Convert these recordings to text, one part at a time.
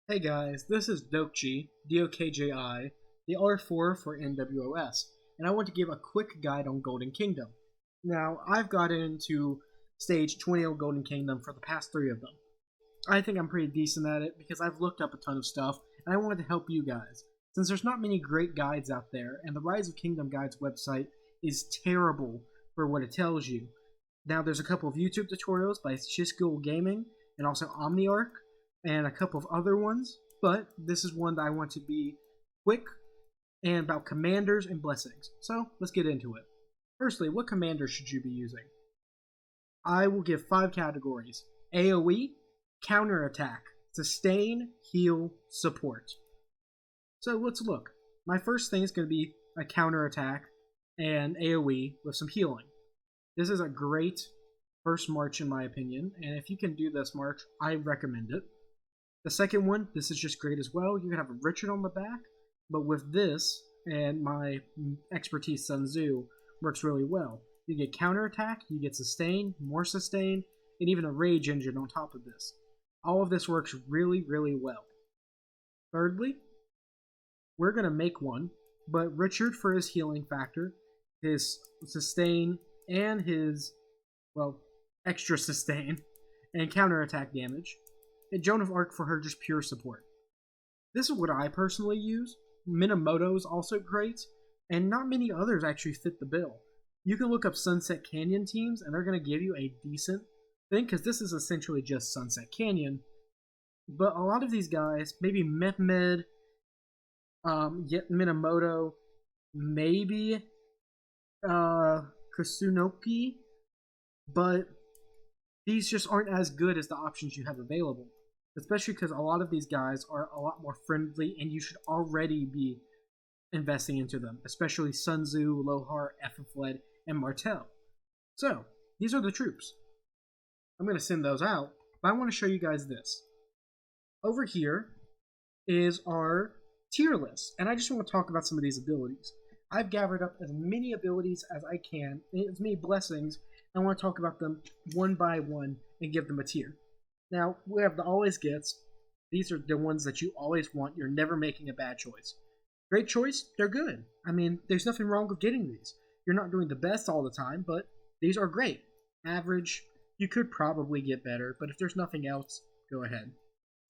Hey guys, this is Dokji, D-O-K-J-I, the R4 for NWOS, and I want to give a quick guide on Golden Kingdom. Now, I've gotten into stage 20 on Golden Kingdom for the past 3 of them. I think I'm pretty decent at it because I've looked up a ton of stuff, and I wanted to help you guys. Since there's not many great guides out there, and the Rise of Kingdom Guides website is terrible for what it tells you. Now, there's a couple of YouTube tutorials by Shisgul Gaming, and also OmniArc, and a couple of other ones, but this is one that I want to be quick and about commanders and blessings. So let's get into it. Firstly, what commanders should you be using? I will give 5 categories: AoE, counterattack, sustain, heal, support. So let's look. My first thing is going to be a counterattack and AoE with some healing. This is a great first march in my opinion, and if you can do this march, I recommend it. The second one, this is just great as well. You can have a Richard on the back, but with this and my expertise Sun Tzu works really well. You get counterattack, you get sustain, more sustain, and even a rage engine on top of this. All of this works really, really well. Thirdly, we're going to make one, but Richard for his healing factor, his sustain, and his, well, extra sustain, and counterattack damage. And Joan of Arc for her just pure support. This is what I personally use. Minamoto is also great, and not many others actually fit the bill. You can look up Sunset Canyon teams, and they're going to give you a decent thing, because this is essentially just Sunset Canyon. But a lot of these guys, maybe Mehmed, yet Minamoto, maybe Kusunoki, but these just aren't as good as the options you have available. Especially because a lot of these guys are a lot more friendly, and you should already be investing into them. Especially Sun Tzu, Lohar, Ethelfled, and Martel. So, these are the troops. I'm going to send those out, but I want to show you guys this. Over here is our tier list, and I just want to talk about some of these abilities. I've gathered up as many abilities as I can, as many blessings. I want to talk about them one by one and give them a tier. Now, we have the always gets. These are the ones that you always want. You're never making a bad choice. Great choice, they're good. I mean, there's nothing wrong with getting these. You're not doing the best all the time, but these are great. Average, you could probably get better, but if there's nothing else, go ahead.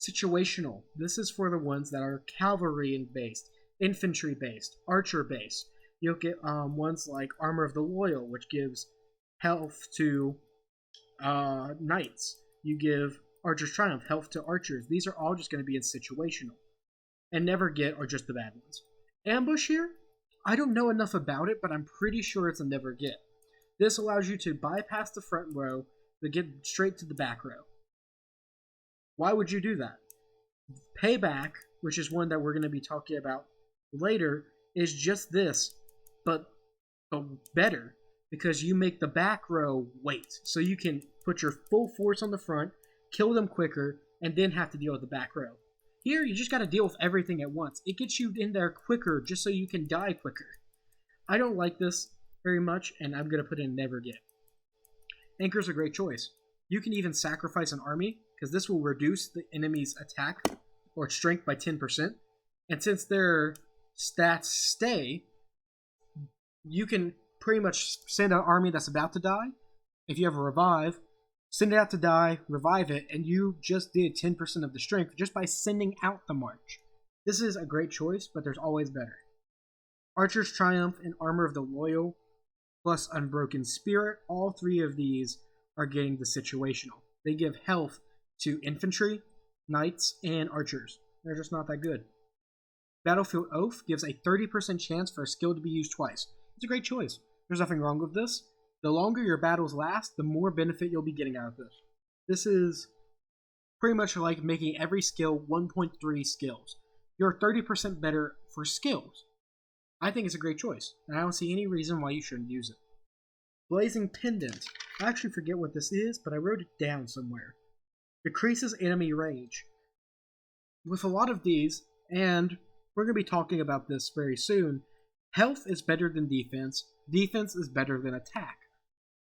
Situational, this is for the ones that are cavalry-based, infantry-based, archer-based. You'll get ones like Armor of the Loyal, which gives health to knights. You give Archer's Triumph, health to archers. These are all just going to be in situational. And never get are just the bad ones. Ambush here, I don't know enough about it, but I'm pretty sure it's a never get. This allows you to bypass the front row, but get straight to the back row. Why would you do that? Payback, which is one that we're going to be talking about later, is just this, but better. Because you make the back row wait. So you can put your full force on the front, kill them quicker, and then have to deal with the back row. Here, you just got to deal with everything at once. It gets you in there quicker just so you can die quicker. I don't like this very much, and I'm going to put in never get. Anchor's a great choice. You can even sacrifice an army, because this will reduce the enemy's attack or strength by 10%. And since their stats stay, you can pretty much send an army that's about to die. If you have a revive, send it out to die, revive it, and you just did 10% of the strength just by sending out the march. This is a great choice, but there's always better. Archer's Triumph and Armor of the Loyal, plus Unbroken Spirit, all 3 of these are getting the situational. They give health to infantry, knights, and archers. They're just not that good. Battlefield Oath gives a 30% chance for a skill to be used twice. It's a great choice. There's nothing wrong with this. The longer your battles last, the more benefit you'll be getting out of this. This is pretty much like making every skill 1.3 skills. You're 30% better for skills. I think it's a great choice, and I don't see any reason why you shouldn't use it. Blazing Pendant. I actually forget what this is, but I wrote it down somewhere. Decreases enemy range. With a lot of these, and we're going to be talking about this very soon, health is better than defense. Defense is better than attack.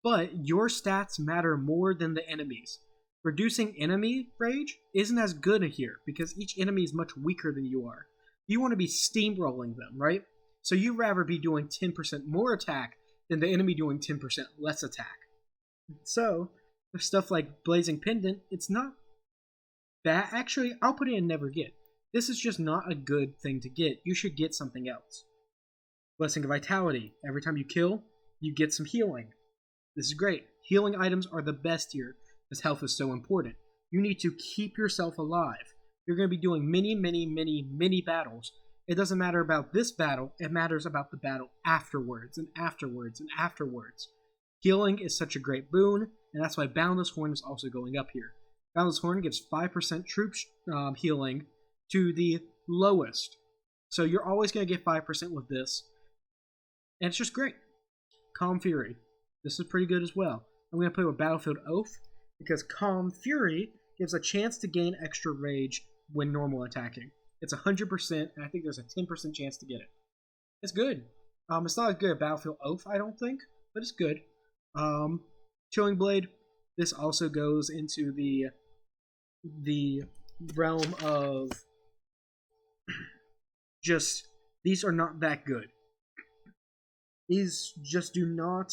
But your stats matter more than the enemies. Reducing enemy rage isn't as good here because each enemy is much weaker than you are. You want to be steamrolling them, right? So you'd rather be doing 10% more attack than the enemy doing 10% less attack. So, with stuff like Blazing Pendant, it's not bad. Actually, I'll put it in never get. This is just not a good thing to get. You should get something else. Blessing of Vitality. Every time you kill, you get some healing. This is great. Healing items are the best here, because health is so important. You need to keep yourself alive. You're going to be doing many battles. It doesn't matter about this battle, it matters about the battle afterwards, and afterwards, and afterwards. Healing is such a great boon, and that's why Boundless Horn is also going up here. Boundless Horn gives 5% troops healing to the lowest. So you're always going to get 5% with this. And it's just great. Calm Fury. This is pretty good as well. I'm going to play with Battlefield Oath because Calm Fury gives a chance to gain extra rage when normal attacking. It's 100%, and I think there's a 10% chance to get it. It's good. It's not as good as Battlefield Oath, I don't think, but it's good. Chilling Blade. This also goes into the realm of just, these are not that good. These just do not,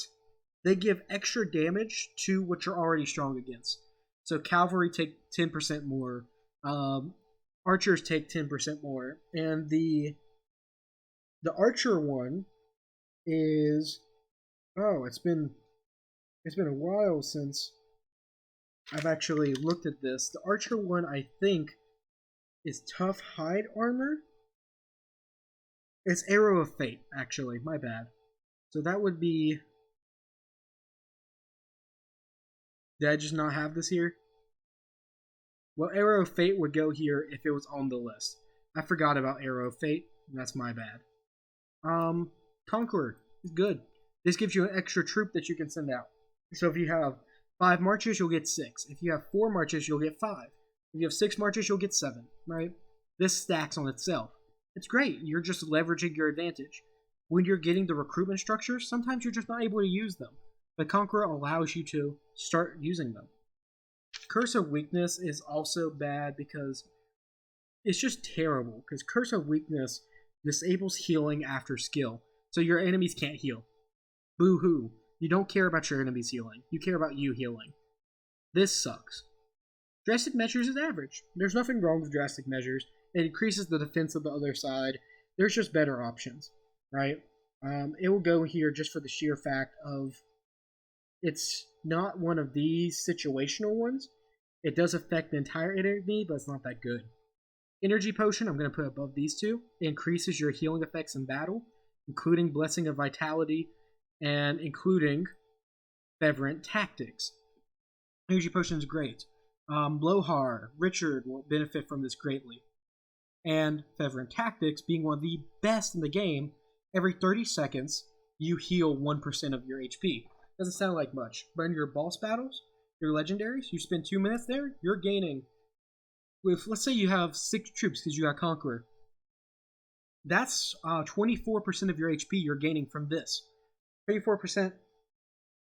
they give extra damage to what you're already strong against. So Cavalry take 10% more, Archers take 10% more, and the Archer one is, it's been a while since I've actually looked at this. The Archer one, I think, is Tough Hide Armor. It's Arrow of Fate, actually. My bad. So that would be... Did I just not have this here? Well, Arrow of Fate would go here if it was on the list. I forgot about Arrow of Fate. That's my bad. Conqueror is good. This gives you an extra troop that you can send out. So if you have 5 marches, you'll get 6. If you have 4 marches, you'll get 5. If you have 6 marches, you'll get 7, right? This stacks on itself. It's great. You're just leveraging your advantage. When you're getting the recruitment structures, sometimes you're just not able to use them. But Conqueror allows you to start using them. Curse of Weakness is also bad because it's just terrible. Because Curse of Weakness disables healing after skill. So your enemies can't heal. Boo-hoo. You don't care about your enemies healing. You care about you healing. This sucks. Drastic Measures is average. There's nothing wrong with Drastic Measures. It increases the defense of the other side. There's just better options, right? It will go here just for the sheer fact of it's not one of these situational ones. It does affect the entire enemy, but it's not that good. Energy Potion, I'm going to put above these two. It increases your healing effects in battle, including Blessing of Vitality, and including Fervent Tactics. Energy Potion is great. Blowhar, Richard will benefit from this greatly. And Fervent Tactics, being one of the best in the game, every 30 seconds, you heal 1% of your HP. Doesn't sound like much, but in your boss battles, your legendaries, you spend 2 minutes there, you're gaining, let's say you have 6 troops because you got Conqueror. That's 24% of your HP you're gaining from this. 24%,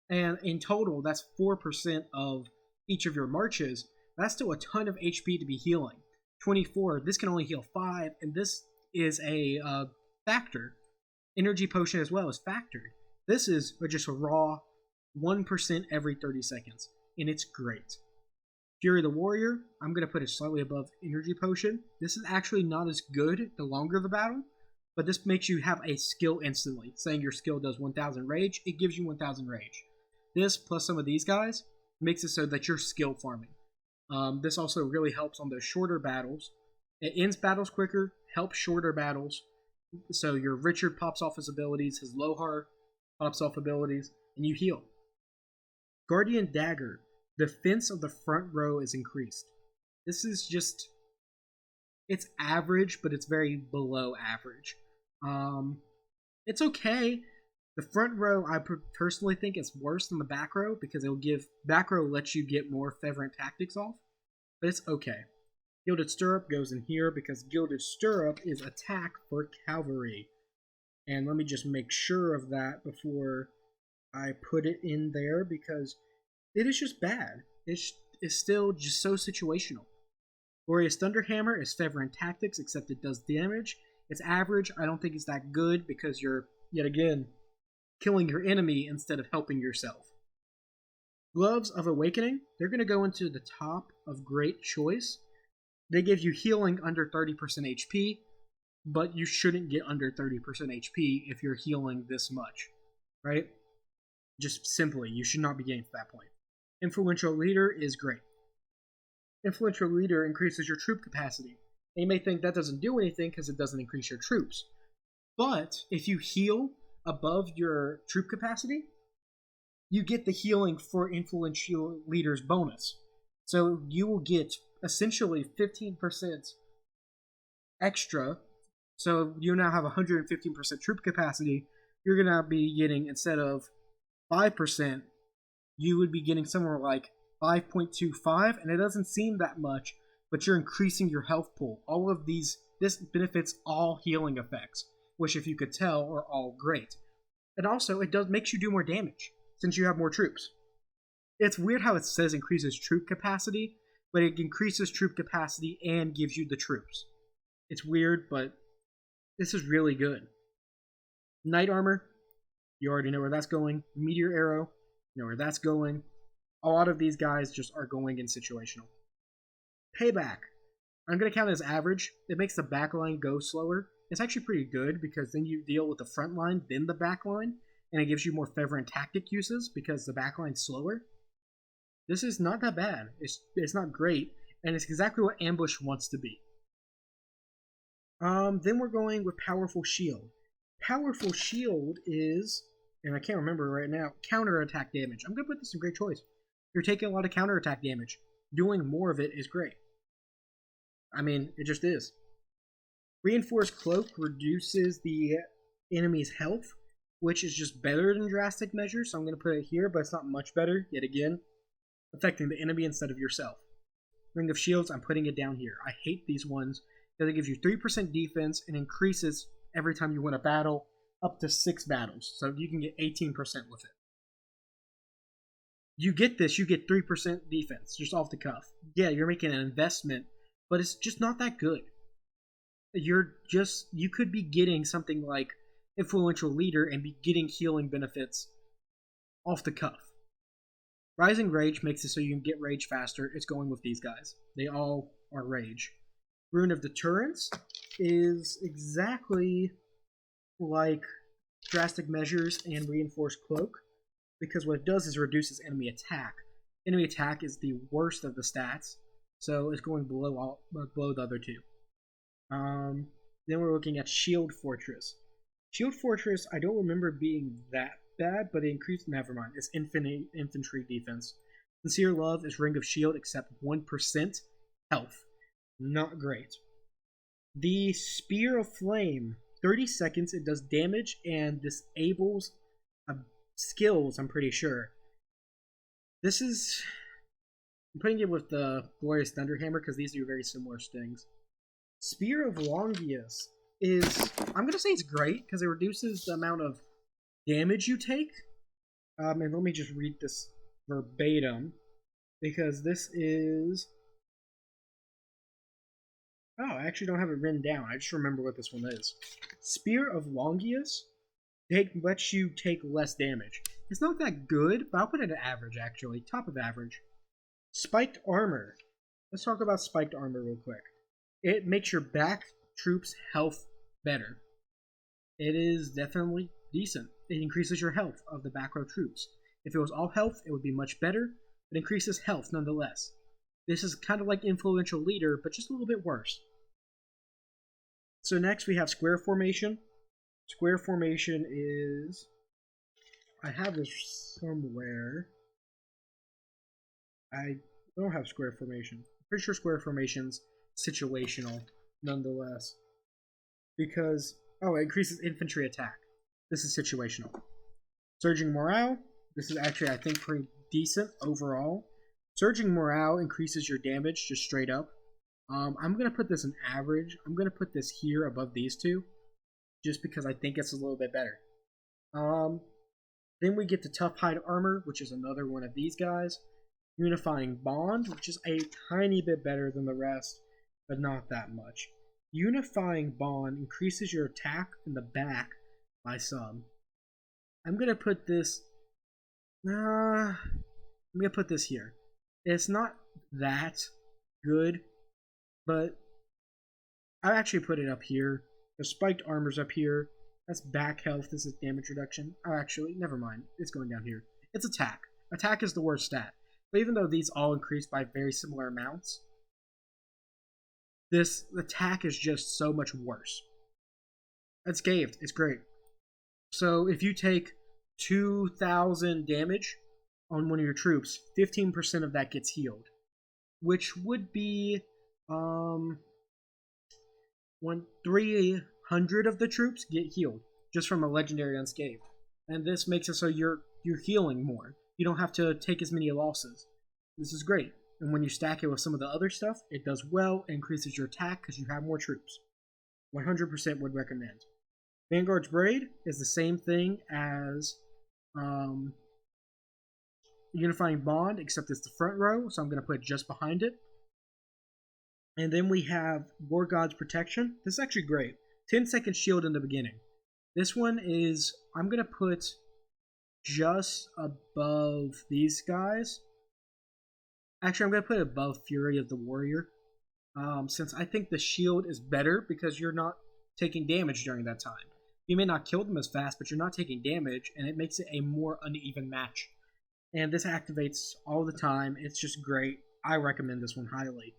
and in total, that's 4% of each of your marches. That's still a ton of HP to be healing. 24, this can only heal 5, and this is a factor. Energy Potion as well is factored. This is just a raw 1% every 30 seconds, and it's great. Fury the Warrior, I'm going to put it slightly above Energy Potion. This is actually not as good the longer the battle, but this makes you have a skill instantly. Saying your skill does 1000 rage, it gives you 1000 rage. This, plus some of these guys, makes it so that you're skill farming. This also really helps on those shorter battles. It ends battles quicker, helps shorter battles. So your Richard pops off his abilities, his Lohar pops off abilities, and you heal. Guardian Dagger. Defense of the front row is increased. This is just... It's average, but it's very below average. It's okay. The front row, I personally think, is worse than the back row because it'll give... Back row lets you get more Fervent Tactics off, but it's okay. Gilded Stirrup goes in here because Gilded Stirrup is attack for cavalry. And let me just make sure of that before I put it in there because it is just bad. is still just so situational. Glorious Thunderhammer is favor in tactics, except it does damage. It's average. I don't think it's that good because you're, yet again, killing your enemy instead of helping yourself. Gloves of Awakening, they're going to go into the top of great choice. They give you healing under 30% HP, but you shouldn't get under 30% HP if you're healing this much, right? Just simply, you should not be getting to that point. Influential Leader is great. Influential Leader increases your troop capacity. And you may think that doesn't do anything because it doesn't increase your troops. But if you heal above your troop capacity, you get the healing for Influential Leader's bonus. So you will get essentially 15% extra. So you now have 115% troop capacity. You're going to be getting, instead of 5%, you would be getting somewhere like 5.25, and it doesn't seem that much, but you're increasing your health pool. All of these, this benefits all healing effects, which, if you could tell, are all great. And also, it makes you do more damage, since you have more troops. It's weird how it says increases troop capacity, but it increases troop capacity and gives you the troops. It's weird, but this is really good. Knight Armor, you already know where that's going. Meteor Arrow, you know where that's going. A lot of these guys just are going in situational. Payback. I'm going to count it as average. It makes the back line go slower. It's actually pretty good because then you deal with the front line, then the back line, and it gives you more favor and tactic uses because the back line's slower. This is not that bad. It's not great, and it's exactly what Ambush wants to be. Then we're going with Powerful Shield. Powerful Shield is, and I can't remember right now, counterattack damage. I'm going to put this in great choice. You're taking a lot of counterattack damage. Doing more of it is great. I mean, it just is. Reinforced Cloak reduces the enemy's health, which is just better than Drastic Measure, so I'm going to put it here, but it's not much better, yet again. Affecting the enemy instead of yourself. Ring of Shields, I'm putting it down here. I hate these ones because it gives you 3% defense and increases every time you win a battle up to 6 battles. So you can get 18% with it. You get this, you get 3% defense, just off the cuff. Yeah, you're making an investment, but it's just not that good. You could be getting something like Influential Leader and be getting healing benefits off the cuff. Rising Rage makes it so you can get Rage faster. It's going with these guys. They all are Rage. Rune of Deterrence is exactly like Drastic Measures and Reinforced Cloak, because what it does is reduces enemy attack. Enemy attack is the worst of the stats, so it's going below the other two. Then we're looking at Shield Fortress. Shield Fortress, I don't remember being that bad, but it increased. Never mind. It's infantry defense. Sincere Love is Ring of Shield, except 1% health. Not great. The Spear of Flame, 30 seconds. It does damage and disables skills, I'm pretty sure. This is... I'm putting it with the Glorious Thunderhammer because these do very similar stings. Spear of Longius is... I'm going to say it's great because it reduces the amount of damage you take. And let me just read this verbatim because this is... Oh, I actually don't have it written down. I just remember what this one is. Spear of Longius lets you take less damage. It's not that good, but I'll put it at average, actually. Top of average. Spiked Armor. Let's talk about Spiked Armor real quick. It makes your back troops' health better. It is definitely decent. It increases your health of the back row troops. If it was all health, it would be much better. It increases health nonetheless. This is kind of like Influential Leader, but just a little bit worse. So next we have Square Formation. Square Formation is... I have this somewhere. I don't have Square Formation. I'm pretty sure Square Formation's situational, nonetheless. Because, oh, it increases infantry attack. This is situational. Surging Morale. This is actually, I think, pretty decent overall. Surging Morale increases your damage just straight up. I'm going to put this in average. I'm going to put this here above these two, just because I think it's a little bit better. Then we get to Tough Hide Armor, which is another one of these guys. Unifying Bond, which is a tiny bit better than the rest, but not that much. Unifying Bond increases your attack in the back by some. I'm gonna put this. I'm gonna put this here. It's not that good, but I actually put it up here. The spiked armor's up here. That's back health. This is damage reduction. Oh, actually, never mind. It's going down here. It's attack. Attack is the worst stat. But even though these all increase by very similar amounts, this attack is just so much worse. It's scathed. It's great. So if you take 2,000 damage on one of your troops, 15% of that gets healed, which would be 300 of the troops get healed just from a legendary unscathed, and this makes it so you're healing more. You don't have to take as many losses. This is great, and when you stack it with some of the other stuff, it does well. It increases your attack because you have more troops. 100% would recommend. Vanguard's Braid is the same thing as Unifying Bond, except it's the front row, so I'm going to put it just behind it. And then we have War God's Protection. This is actually great. 10-second shield in the beginning. This one is, I'm going to put just above these guys. Actually, I'm going to put it above Fury of the Warrior. Since I think the shield is better because you're not taking damage during that time. You may not kill them as fast, but you're not taking damage, and it makes it a more uneven match. And this activates all the time. It's just great. I recommend this one highly.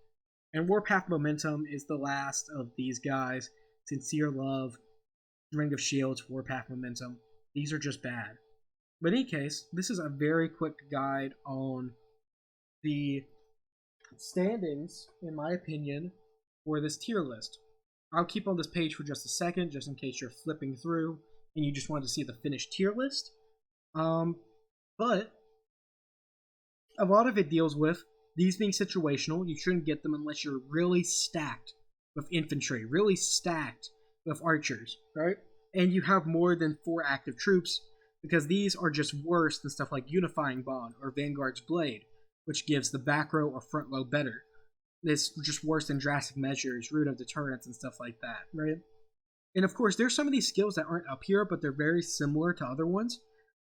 And Warpath Momentum is the last of these guys. Sincere Love, Ring of Shields, Warpath Momentum. These are just bad. But in any case, this is a very quick guide on the standings, in my opinion, for this tier list. I'll keep on this page for just a second, just in case you're flipping through and you just wanted to see the finished tier list. But a lot of it deals with these being situational. You shouldn't get them unless you're really stacked with infantry, really stacked with archers, right? And you have more than 4 active troops, because these are just worse than stuff like Unifying Bond or Vanguard's Blade, which gives the back row or front row better. It's just worse than Drastic Measures, Root of Deterrence, and stuff like that, right? And of course, there's some of these skills that aren't up here, but they're very similar to other ones.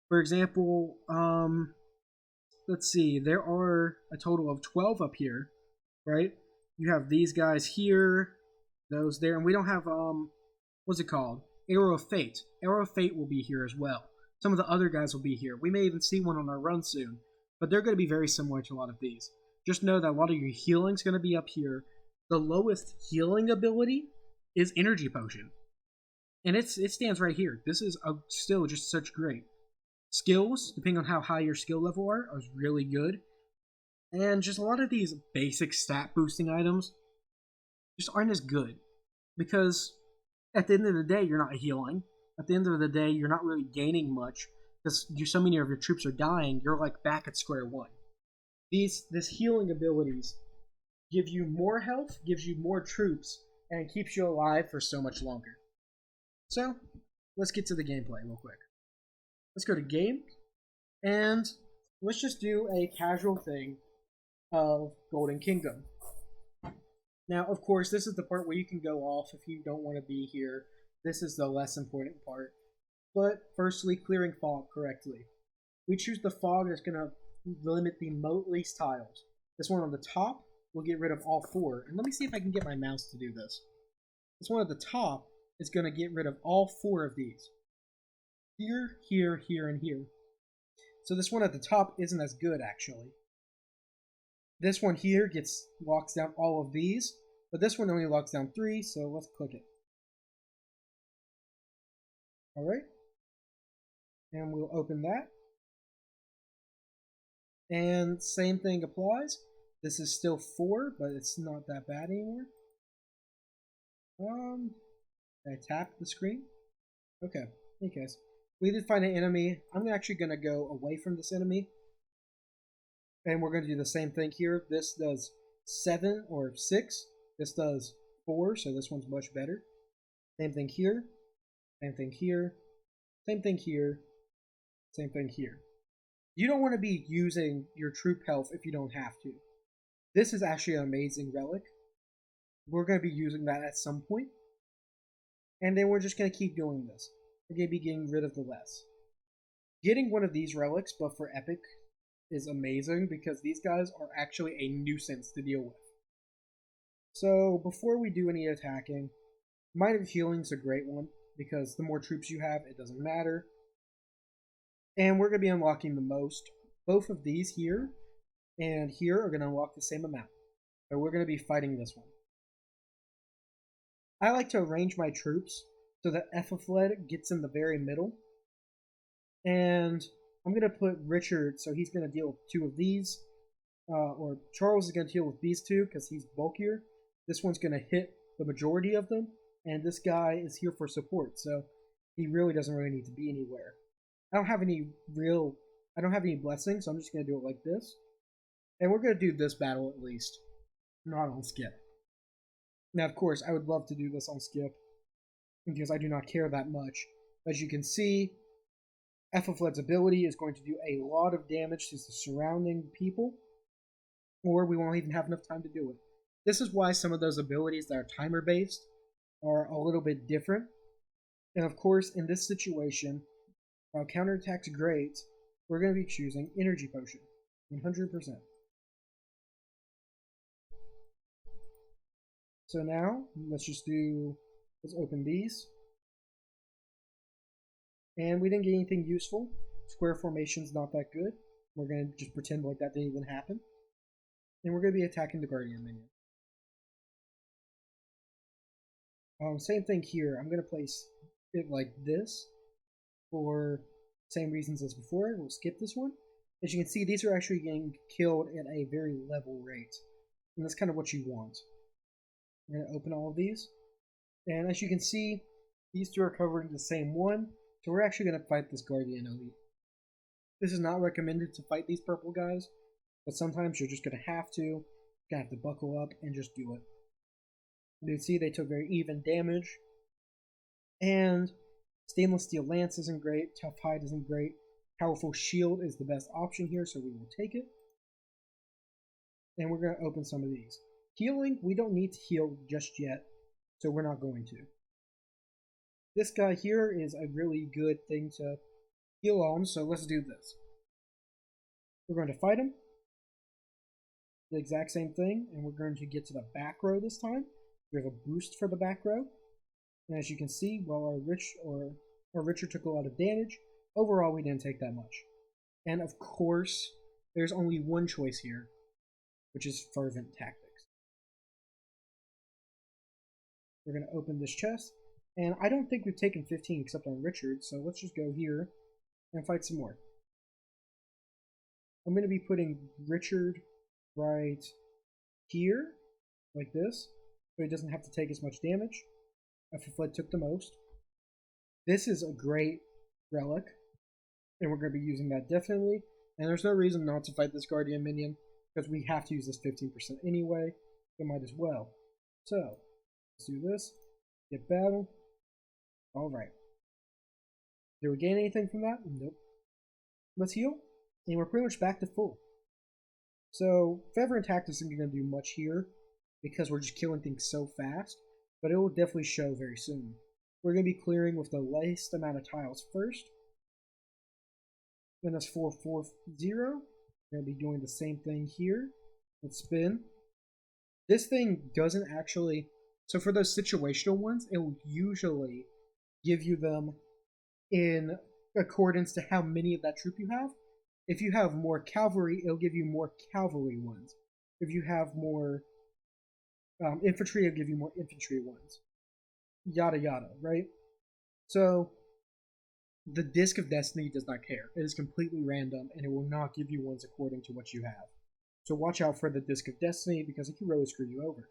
For example, let's see, there are a total of 12 up here, right? You have these guys here, those there, and we don't have, what's it called? Arrow of Fate. Arrow of Fate will be here as well. Some of the other guys will be here. We may even see one on our run soon, but they're going to be very similar to a lot of these. Just know that a lot of your healing is going to be up here. The lowest healing ability is Energy Potion, and it stands right here. This is still just such great. Skills, depending on how high your skill level are really good. And just a lot of these basic stat boosting items just aren't as good, because at the end of the day, you're not healing. At the end of the day, you're not really gaining much, because so many of your troops are dying. You're like back at square one. This healing abilities give you more health, gives you more troops, and keeps you alive for so much longer. So, let's get to the gameplay real quick. Let's go to game, and let's just do a casual thing of Golden Kingdom. Now, of course, this is the part where you can go off if you don't want to be here. This is the less important part. But firstly, clearing fog correctly. We choose the fog that's going to limit the least tiles. This one on the top will get rid of all 4. And let me see if I can get my mouse to do this. This one at the top is going to get rid of all 4 of these. Here, here, here, and here. So this one at the top isn't as good, actually. This one here locks down all of these, but this one only locks down 3, so let's click it. Alright. And we'll open that. And same thing applies. This is still 4, but it's not that bad anymore. I tapped the screen. Okay, in case. We did find an enemy. I'm actually going to go away from this enemy. And we're going to do the same thing here. This does 7 or 6. This does 4, so this one's much better. Same thing here. Same thing here. Same thing here. Same thing here. You don't want to be using your troop health if you don't have to. This is actually an amazing relic. We're going to be using that at some point. And then we're just going to keep doing this. We're going to be getting rid of the less. Getting one of these relics, but for epic, is amazing because these guys are actually a nuisance to deal with. So before we do any attacking, Might of Healing is a great one because the more troops you have, it doesn't matter. And we're going to be unlocking the most. Both of these here and here are going to unlock the same amount. So we're going to be fighting this one. I like to arrange my troops so that Ethelfled gets in the very middle. And I'm going to put Richard, so he's going to deal with two of these. Or Charles is going to deal with these two because he's bulkier. This one's going to hit the majority of them. And this guy is here for support, so he really doesn't really need to be anywhere. I don't have any blessings, so I'm just going to do it like this. And we're going to do this battle at least, not on skip. Now, of course, I would love to do this on skip, because I do not care that much. As you can see, Ethelfled's ability is going to do a lot of damage to the surrounding people, or we won't even have enough time to do it. This is why some of those abilities that are timer-based are a little bit different. And of course, in this situation, while counterattack's great, we're going to be choosing Energy Potion, 100%. So now, let's open these. And we didn't get anything useful. Square formation's not that good. We're going to just pretend like that didn't even happen. And we're going to be attacking the Guardian minion. Same thing here. I'm going to place it like this for same reasons as before. We'll skip this one. As you can see, these are actually getting killed at a very level rate. And that's kind of what you want. I'm going to open all of these. And as you can see, these two are covering the same one. So we're actually going to fight this Guardian Elite. This is not recommended to fight these purple guys, but sometimes you're just going to have to. You're going to have to buckle up and just do it. You can see they took very even damage. And Stainless Steel Lance isn't great. Tough Hide isn't great. Powerful Shield is the best option here, so we will take it. And we're going to open some of these. Healing, we don't need to heal just yet, so we're not going to. This guy here is a really good thing to heal on, so let's do this. We're going to fight him. The exact same thing, and we're going to get to the back row this time. We have a boost for the back row. And as you can see, while our Richard took a lot of damage, overall we didn't take that much. And of course, there's only one choice here, which is Fervent Tactics. We're going to open this chest, and I don't think we've taken 15 except on Richard, so let's just go here and fight some more. I'm going to be putting Richard right here, like this, so he doesn't have to take as much damage. Ethelfled took the most. This is a great relic, and we're going to be using that definitely. And there's no reason not to fight this Guardian minion, because we have to use this 15% anyway, so might as well. So, let's do this. Get battle. Alright. Did we gain anything from that? Nope. Let's heal, and we're pretty much back to full. So, Fervent Tactics isn't going to do much here, because we're just killing things so fast, but it will definitely show very soon. We're going to be clearing with the least amount of tiles first. Then that's 440. We're going to be doing the same thing here. Let's spin. This thing doesn't actually... So for those situational ones, it will usually give you them in accordance to how many of that troop you have. If you have more cavalry, it'll give you more cavalry ones. If you have more infantry, it'll give you more infantry ones. Yada yada, right? So the Disc of Destiny does not care. It is completely random, and it will not give you ones according to what you have. So watch out for the Disc of Destiny, because it can really screw you over.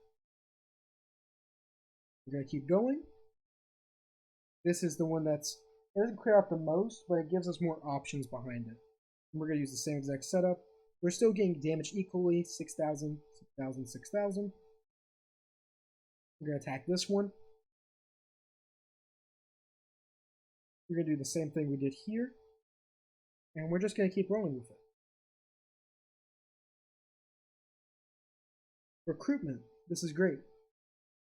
We're going to keep going. This is the one it doesn't clear out the most, but it gives us more options behind it. And we're going to use the same exact setup. We're still getting damage equally, 6,000, 6,000, 6,000. We're going to attack this one. We're going to do the same thing we did here. And we're just going to keep rolling with it. Recruitment. This is great.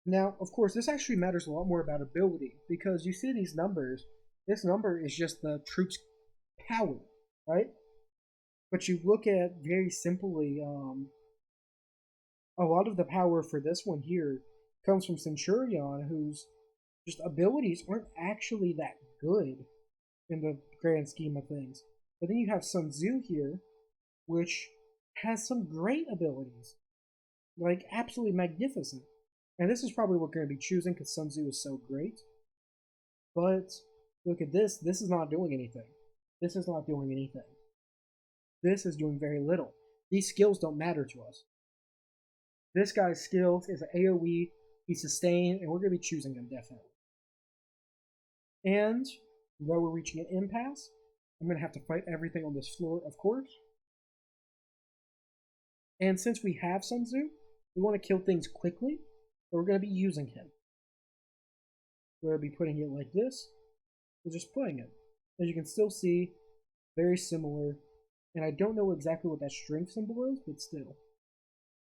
Now, of course, this actually matters a lot more about ability, because you see these numbers. This number is just the troops' power, right? But you look at very simply, a lot of the power for this one here comes from Centurion, whose just abilities aren't actually that good in the grand scheme of things. But then you have Sun Tzu here, which has some great abilities, like absolutely magnificent. And this is probably what we're going to be choosing because Sun Tzu is so great. But look at this. This is not doing anything. This is not doing anything. This is doing very little. These skills don't matter to us. This guy's skills is an AoE, he's sustained, and we're going to be choosing him definitely. And though we're reaching an impasse, I'm going to have to fight everything on this floor, of course. And since we have Sun Tzu, we want to kill things quickly, so we're going to be using him. We're going to be putting it like this. We're just putting it. As you can still see, very similar. And I don't know exactly what that strength symbol is, but still.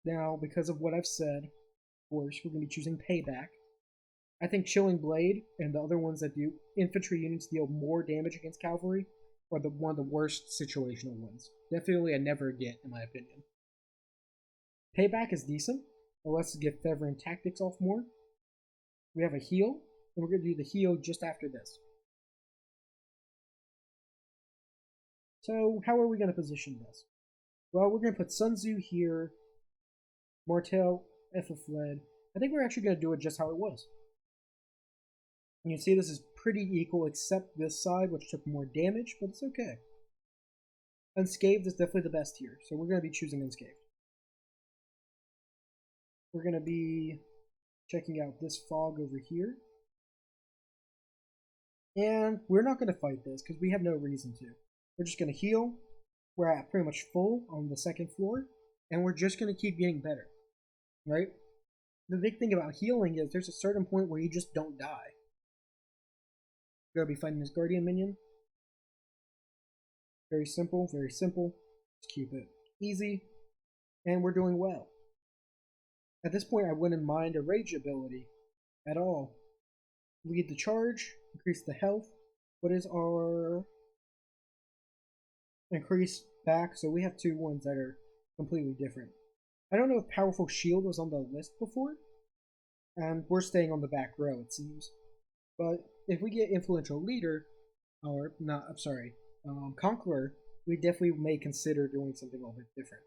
Now, because of what I've said, of course, we're going to be choosing Payback. I think Chilling Blade and the other ones that do infantry units deal more damage against cavalry are one of the worst situational ones. Definitely a never get, in my opinion. Payback is decent, but let's get Fever and Tactics off more. We have a heal, and we're going to do the heal just after this. So, how are we going to position this? Well, we're going to put Sun Tzu here, Martel, Fled. I think we're actually going to do it just how it was. And you can see this is pretty equal except this side, which took more damage, but it's okay. Unscathed is definitely the best here, so we're going to be choosing Unscathed. We're going to be checking out this fog over here. And we're not going to fight this because we have no reason to. We're just going to heal. We're at pretty much full on the second floor, and we're just going to keep getting better, right? The big thing about healing is there's a certain point where you just don't die. We're going to be fighting this Guardian minion. Very simple, very simple. Just keep it easy, and we're doing well. At this point, I wouldn't mind a rage ability at all. Lead the charge, increase the health. What is our increase back? So we have two ones that are completely different. I don't know if Powerful Shield was on the list before, and we're staying on the back row, it seems. But if we get Influential Leader, or not, I'm sorry, Conqueror, we definitely may consider doing something a little bit different.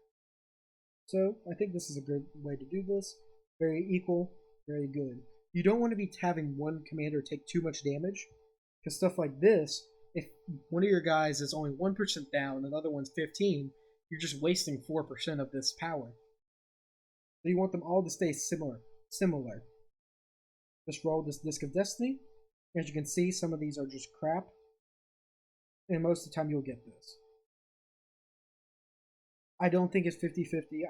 So I think this is a good way to do this. Very equal, very good. You don't want to be having one commander take too much damage, because stuff like this, if one of your guys is only 1% down and the other one's 15, you're just wasting 4% of this power. So you want them all to stay similar. Just roll this Disc of Destiny. As you can see, some of these are just crap, and most of the time you'll get this. I don't think it's 50-50.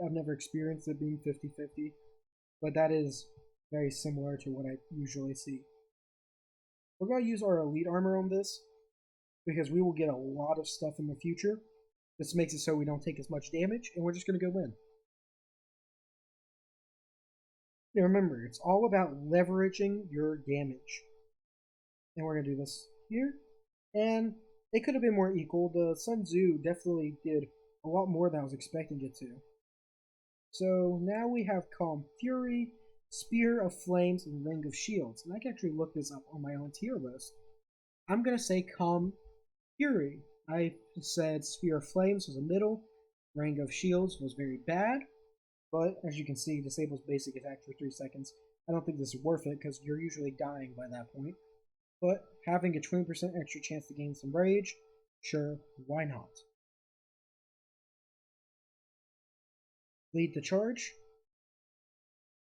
I've never experienced it being 50-50, but that is very similar to what I usually see. We're going to use our Elite Armor on this, because we will get a lot of stuff in the future. This makes it so we don't take as much damage, and we're just going to go in. Now remember, it's all about leveraging your damage. And we're going to do this here. And it could have been more equal. The Sun Tzu definitely did a lot more than I was expecting it to. So now we have Calm Fury, Spear of Flames, and Ring of Shields. And I can actually look this up on my own tier list. I'm going to say Calm Fury. I said Spear of Flames was a middle, Ring of Shields was very bad, but as you can see, disables basic attack for 3 seconds. I don't think this is worth it because you're usually dying by that point. But having a 20% extra chance to gain some rage, sure, why not? Lead the charge.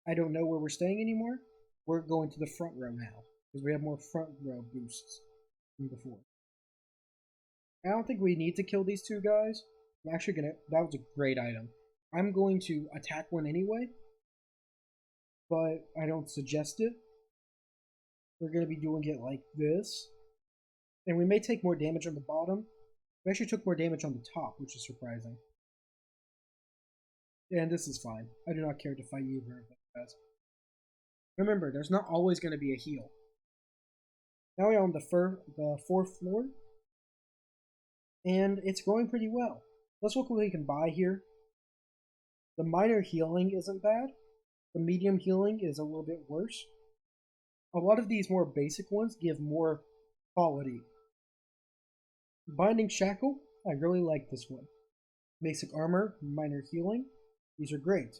I don't know where we're staying anymore. We're going to the front row now because we have more front row boosts than before. I don't think we need to kill these two guys. I'm actually gonna. That was a great item. I'm going to attack one anyway, but I don't suggest it. We're gonna be doing it like this, and we may take more damage on the bottom, We actually took more damage on the top, which is surprising. And this is fine. I do not care to fight either of those guys. Remember, there's not always going to be a heal. Now we're on the fourth floor. And it's going pretty well. Let's look what we can buy here. The minor healing isn't bad. The medium healing is a little bit worse. A lot of these more basic ones give more quality. Binding Shackle, I really like this one. Basic Armor, minor healing, these are great.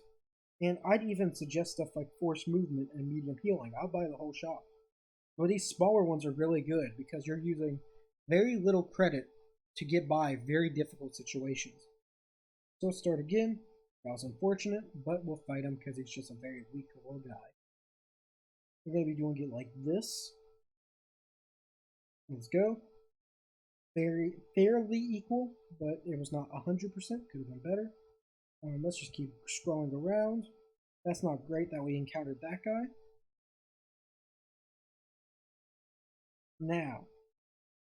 And I'd even suggest stuff like Force Movement and Medium Healing. I'll buy the whole shop. But these smaller ones are really good because you're using very little credit to get by very difficult situations. So let's start again. That was unfortunate, but we'll fight him because he's just a very weak little guy. We're going to be doing it like this. Let's go. Fairly equal, but it was not 100%. Could have been better. Let's just keep scrolling around. That's not great that we encountered that guy. Now,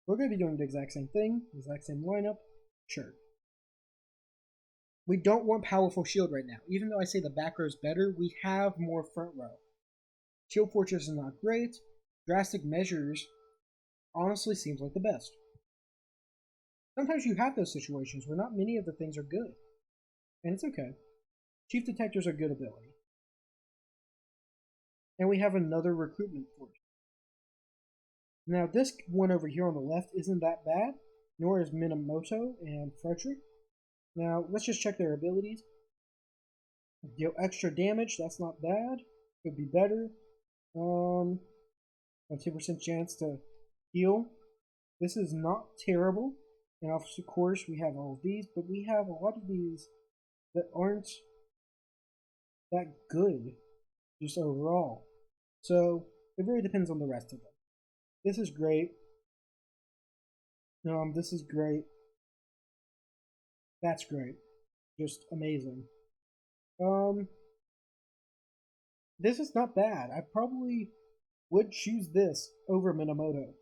we're going to be doing the exact same thing, the exact same lineup. Sure. We don't want powerful shield right now. Even though I say the back row is better, we have more front row. Shield Fortress is not great. Drastic Measures honestly seems like the best. Sometimes you have those situations where not many of the things are good. And it's okay. Chief Detectors are good ability. And we have another recruitment force. Now this one over here on the left isn't that bad, nor is Minamoto and Frederick. Now let's just check their abilities. Deal extra damage, that's not bad. Could be better. A 10% chance to heal. This is not terrible. And of course we have all of these, but we have a lot of these that aren't that good just overall. So it really depends on the rest of them. This is great. This is great. That's great. Just amazing. This is not bad. I probably would choose this over Minamoto.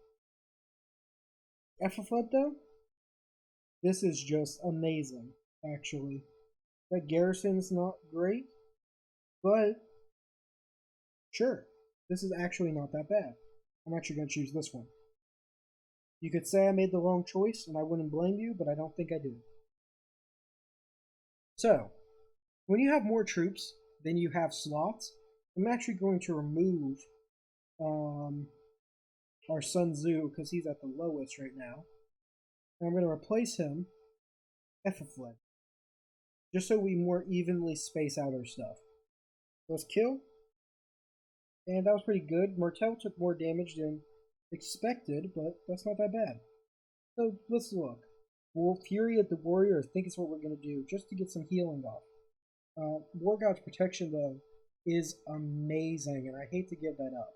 Flood though? This is just amazing, actually. That Garrison's not great, but sure, this is actually not that bad. I'm actually going to choose this one. You could say I made the wrong choice, and I wouldn't blame you, but I don't think I do. So, when you have more troops than you have slots, I'm actually going to remove our Sun Tzu, because he's at the lowest right now. And I'm going to replace him Fled, just so we more evenly space out our stuff. Let's kill. And that was pretty good. Martel took more damage than expected, but that's not that bad. So let's look. Well, Fury of the Warrior, I think is what we're going to do, just to get some healing off. War God's Protection, though, is amazing, and I hate to give that up.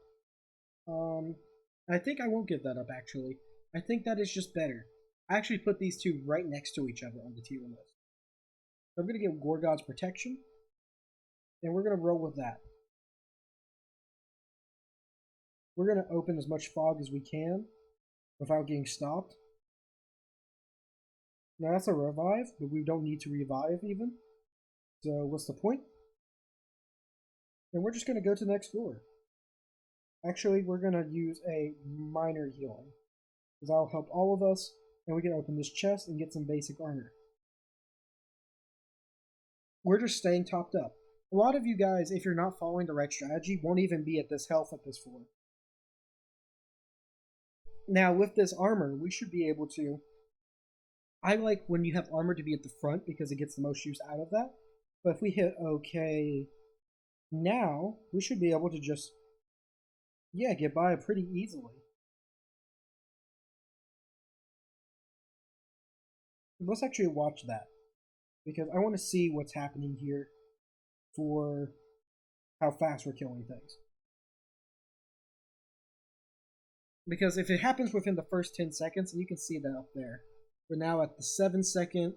I think I won't give that up, actually. I think that is just better. I actually put these two right next to each other on the tier list. So I'm going to get War God's Protection, and we're going to roll with that. We're going to open as much fog as we can without getting stopped. Now that's a revive, but we don't need to revive even. So what's the point? And we're just going to go to the next floor. Actually, we're going to use a minor healing, because that'll help all of us, and we can open this chest and get some basic armor. We're just staying topped up. A lot of you guys, if you're not following the right strategy, won't even be at this health at this floor. Now, with this armor, we should be able to... I like when you have armor to be at the front because it gets the most use out of that. But if we hit OK now, we should be able to just, get by pretty easily. Let's actually watch that, because I want to see what's happening here for how fast we're killing things. Because if it happens within the first 10 seconds, and you can see that up there, we're now at the 7-second,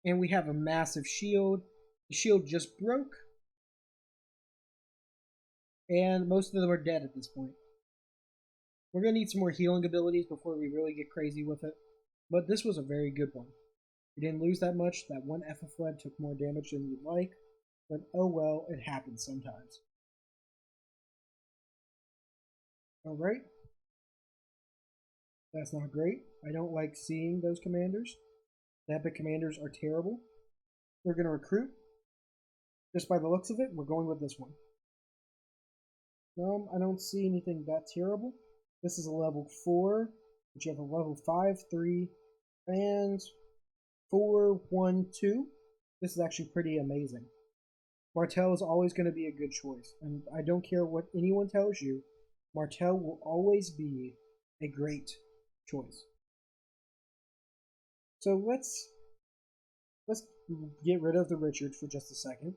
and we have a massive shield. The shield just broke, and most of them are dead at this point. We're going to need some more healing abilities before we really get crazy with it. But this was a very good one. You didn't lose that much. That one Ethelfled took more damage than you'd like, but oh well, it happens sometimes. Alright, that's not great. I don't like seeing those commanders. The epic commanders are terrible. We're going to recruit. Just by the looks of it, we're going with this one. I don't see anything that terrible. This is a level 4, but you have a level 5, 3, and 4, 1, 2. This is actually pretty amazing. Martel is always going to be a good choice, and I don't care what anyone tells you, Martel will always be a great choice. So let's get rid of the Richard for just a second,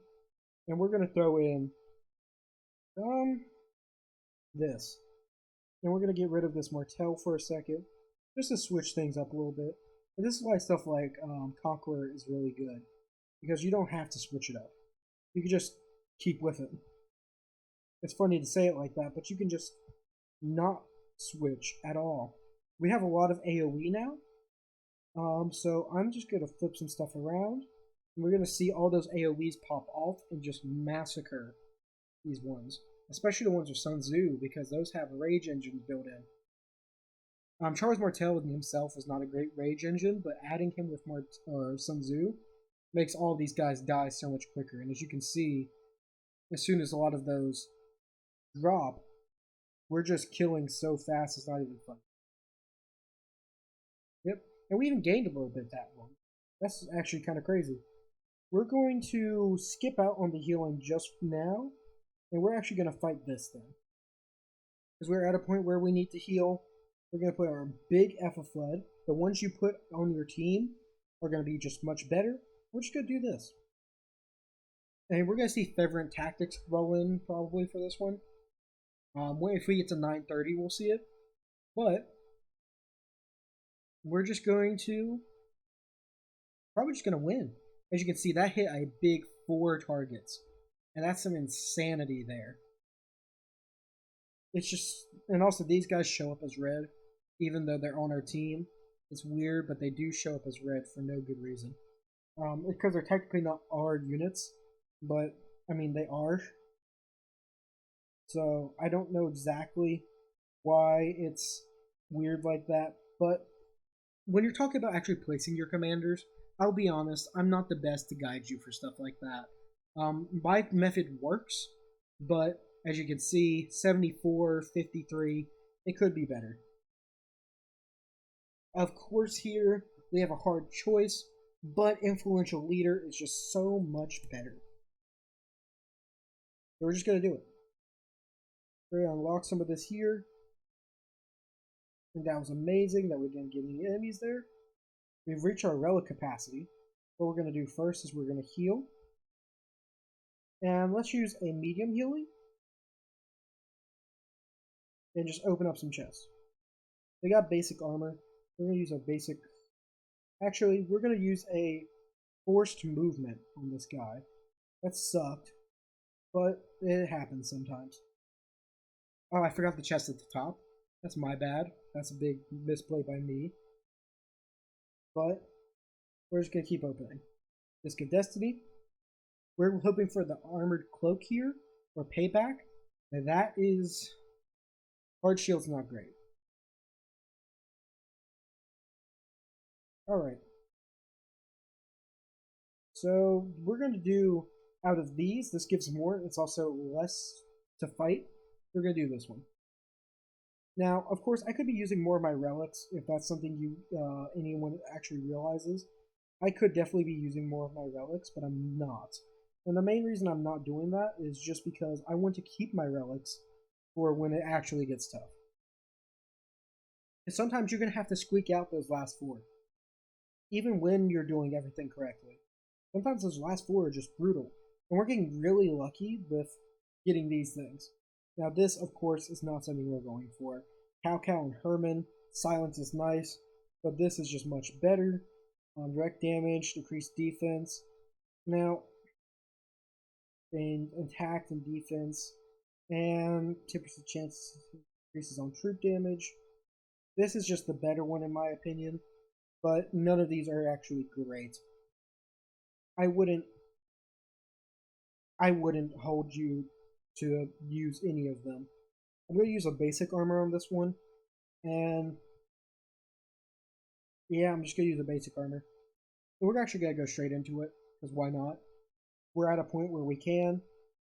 and we're going to throw in this. And we're going to get rid of this Martel for a second, just to switch things up a little bit. And this is why stuff like Conqueror is really good, because you don't have to switch it up. You can just keep with it. It's funny to say it like that, but you can just not switch at all. We have a lot of AoE now, so I'm just going to flip some stuff around, and we're going to see all those AoEs pop off and just massacre these ones. Especially the ones with Sun Tzu, because those have rage engines built in. Charles Martel himself is not a great rage engine, but adding him with Sun Tzu makes all these guys die so much quicker. And as you can see, as soon as a lot of those drop, we're just killing so fast it's not even fun. Yep, and we even gained a little bit that one. That's actually kind of crazy. We're going to skip out on the healing just now, and we're actually going to fight this thing. Because we're at a point where we need to heal. We're going to put our big Ethelfled. The ones you put on your team are going to be just much better. We're just going to do this. And we're going to see Feverent Tactics roll in probably for this one. If we get to 930, we'll see it. But we're just going to probably just going to win. As you can see, that hit a big 4 targets. And that's some insanity there. It's just, and also these guys show up as red, even though they're on our team. It's weird, but they do show up as red for no good reason. Because they're technically not our units, but, I mean, they are. So, I don't know exactly why it's weird like that, but when you're talking about actually placing your commanders, I'll be honest, I'm not the best to guide you for stuff like that. My method works, but as you can see, 74, 53, it could be better. Of course, here we have a hard choice, but Influential Leader is just so much better. So we're just going to do it. We're going to unlock some of this here. And that was amazing that we didn't get any enemies there. We've reached our relic capacity. What we're going to do first is we're going to heal. And let's use a medium healing. And just open up some chests. They got basic armor. We're going to use a basic... Actually, we're going to use a forced movement on this guy. That sucked. But it happens sometimes. Oh, I forgot the chest at the top. That's my bad. That's a big misplay by me. But we're just going to keep opening. Disc of Destiny. We're hoping for the Armored Cloak here, or Payback. Now that is... Hard Shield's not great. Alright. So, we're going to do, out of these, this gives more, it's also less to fight. We're going to do this one. Now, of course, I could be using more of my relics, if that's something anyone actually realizes. I could definitely be using more of my relics, but I'm not. And the main reason I'm not doing that is just because I want to keep my relics for when it actually gets tough. And sometimes you're going to have to squeak out those last 4. Even when you're doing everything correctly. Sometimes those last 4 are just brutal. And we're getting really lucky with getting these things. Now this, of course, is not something we're going for. Cow and Herman, silence is nice, but this is just much better. Direct damage, decreased defense. Now, attack and defense, and 10% chance increases on troop damage. This is just the better one in my opinion. but none of these are actually great. I wouldn't hold you to use any of them. I'm going to use a basic armor on this one, and yeah, I'm just going to use a basic armor. We're actually going to go straight into it, because why not? We're at a point where we can.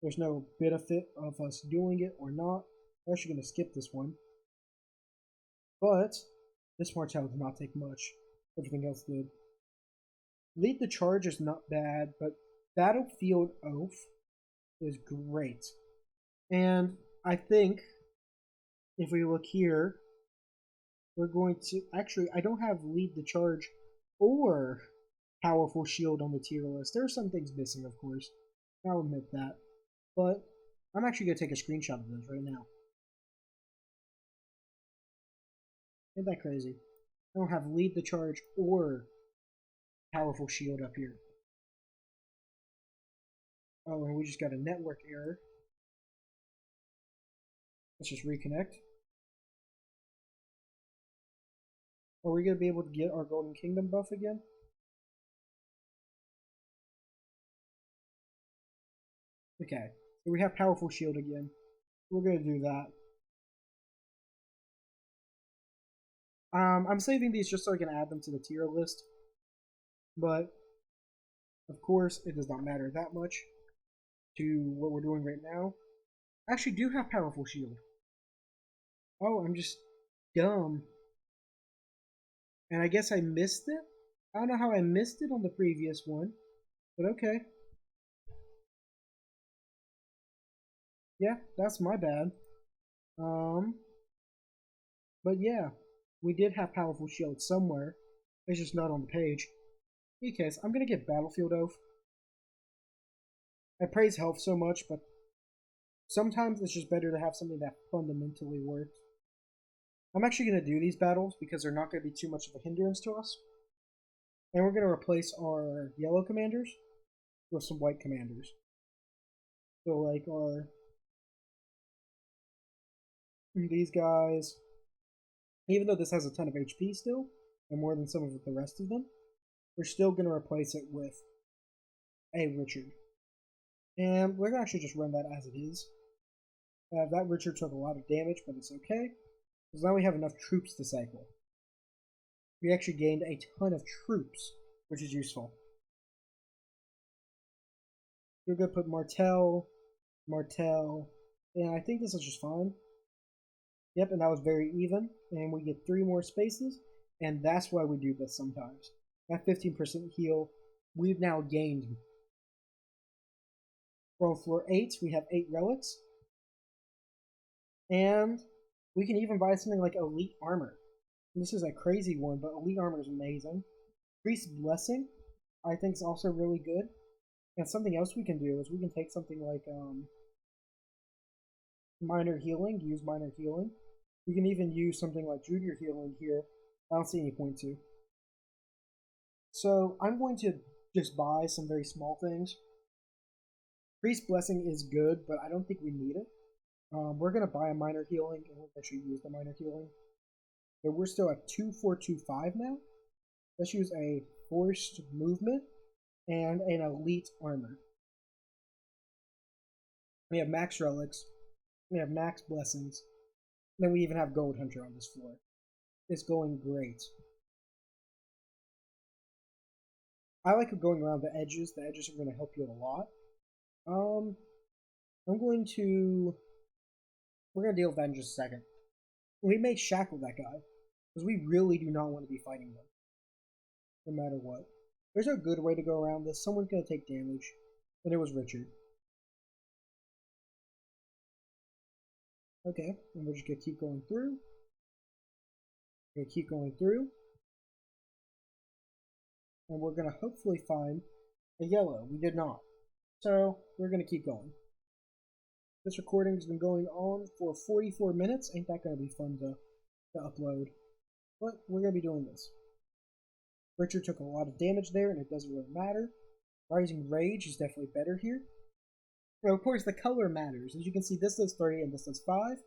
There's no benefit of us doing it or not. I'm actually going to skip this one. But this Martel did not take much. Everything else did. Lead the Charge is not bad, but Battlefield Oath is great. And I think if we look here, we're going to... Actually, I don't have Lead the Charge or Powerful Shield on the tier list. There are some things missing, of course. I'll admit that. But I'm actually going to take a screenshot of those right now. Isn't that crazy? I don't have Lead the Charge or Powerful Shield up here. Oh, and we just got a network error. Let's just reconnect. Are we going to be able to get our Golden Kingdom buff again? Okay, so we have Powerful Shield again. We're going to do that. I'm saving these just so I can add them to the tier list. But, of course, it does not matter that much to what we're doing right now. I actually do have Powerful Shield. Oh, I'm just dumb. And I guess I missed it? I don't know how I missed it on the previous one. But okay. Yeah, that's my bad. But yeah, we did have Powerful Shield somewhere. It's just not on the page. In any case, I'm gonna get Battlefield Oath. I praise health so much, but sometimes it's just better to have something that fundamentally works. I'm actually gonna do these battles because they're not gonna be too much of a hindrance to us. And we're gonna replace our yellow commanders with some white commanders. So like these guys, even though this has a ton of HP still, and more than some of the rest of them, we're still going to replace it with a Richard. And we're going to actually just run that as it is. That Richard took a lot of damage, but it's okay, because now we have enough troops to cycle. We actually gained a ton of troops, which is useful. We're going to put Martel, and I think this is just fine. Yep, and that was very even, and we get 3 more spaces, and that's why we do this sometimes. That 15% heal, we've now gained. On floor 8, we have 8 relics, and we can even buy something like Elite Armor. And this is a crazy one, but Elite Armor is amazing. Priest Blessing, I think, is also really good. And something else we can do is we can take something like Minor Healing, use Minor Healing. We can even use something like Junior Healing here. I don't see any point to. So I'm going to just buy some very small things. Priest Blessing is good, but I don't think we need it. We're going to buy a Minor Healing, and we'll actually use the Minor Healing. So we're still at 2425 now. Let's use a Forced Movement and an Elite Armor. We have Max Relics. We have Max Blessings. And then we even have Gold Hunter on this floor. It's going great. I like going around the edges. The edges are going to help you a lot. I'm going to... We're going to deal with that in just a second. We may shackle that guy, because we really do not want to be fighting them. No matter what. There's a good way to go around this. Someone's going to take damage. And it was Richard. Okay, and we're just going to keep going through. We're going to keep going through. And we're going to hopefully find a yellow. We did not. So, we're going to keep going. This recording has been going on for 44 minutes. Ain't that going to be fun to upload. But we're going to be doing this. Richard took a lot of damage there, and it doesn't really matter. Rising Rage is definitely better here. Now, of course, the color matters. As you can see, this does 3 and this does 5.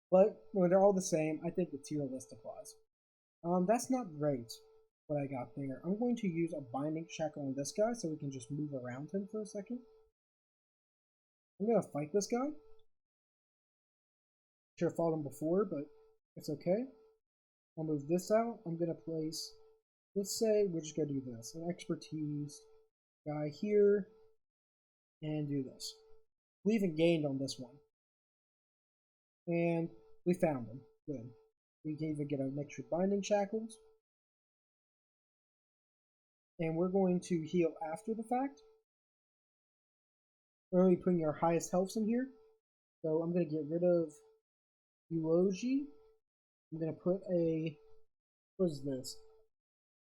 But when they're all the same, I think the tier list applies. That's not great. what I got there. I'm going to use a binding shackle on this guy so we can just move around him for a second. I'm going to fight this guy. Should have fought him before, but it's okay. I'll move this out. I'm going to place, let's say we're just going to do this. An expertise guy here. And do this. We even gained on this one. And we found him. Good. We can even get an extra binding shackles. And we're going to heal after the fact. We're only putting our highest healths in here. So I'm going to get rid of Eulogy. I'm going to put a, what is this?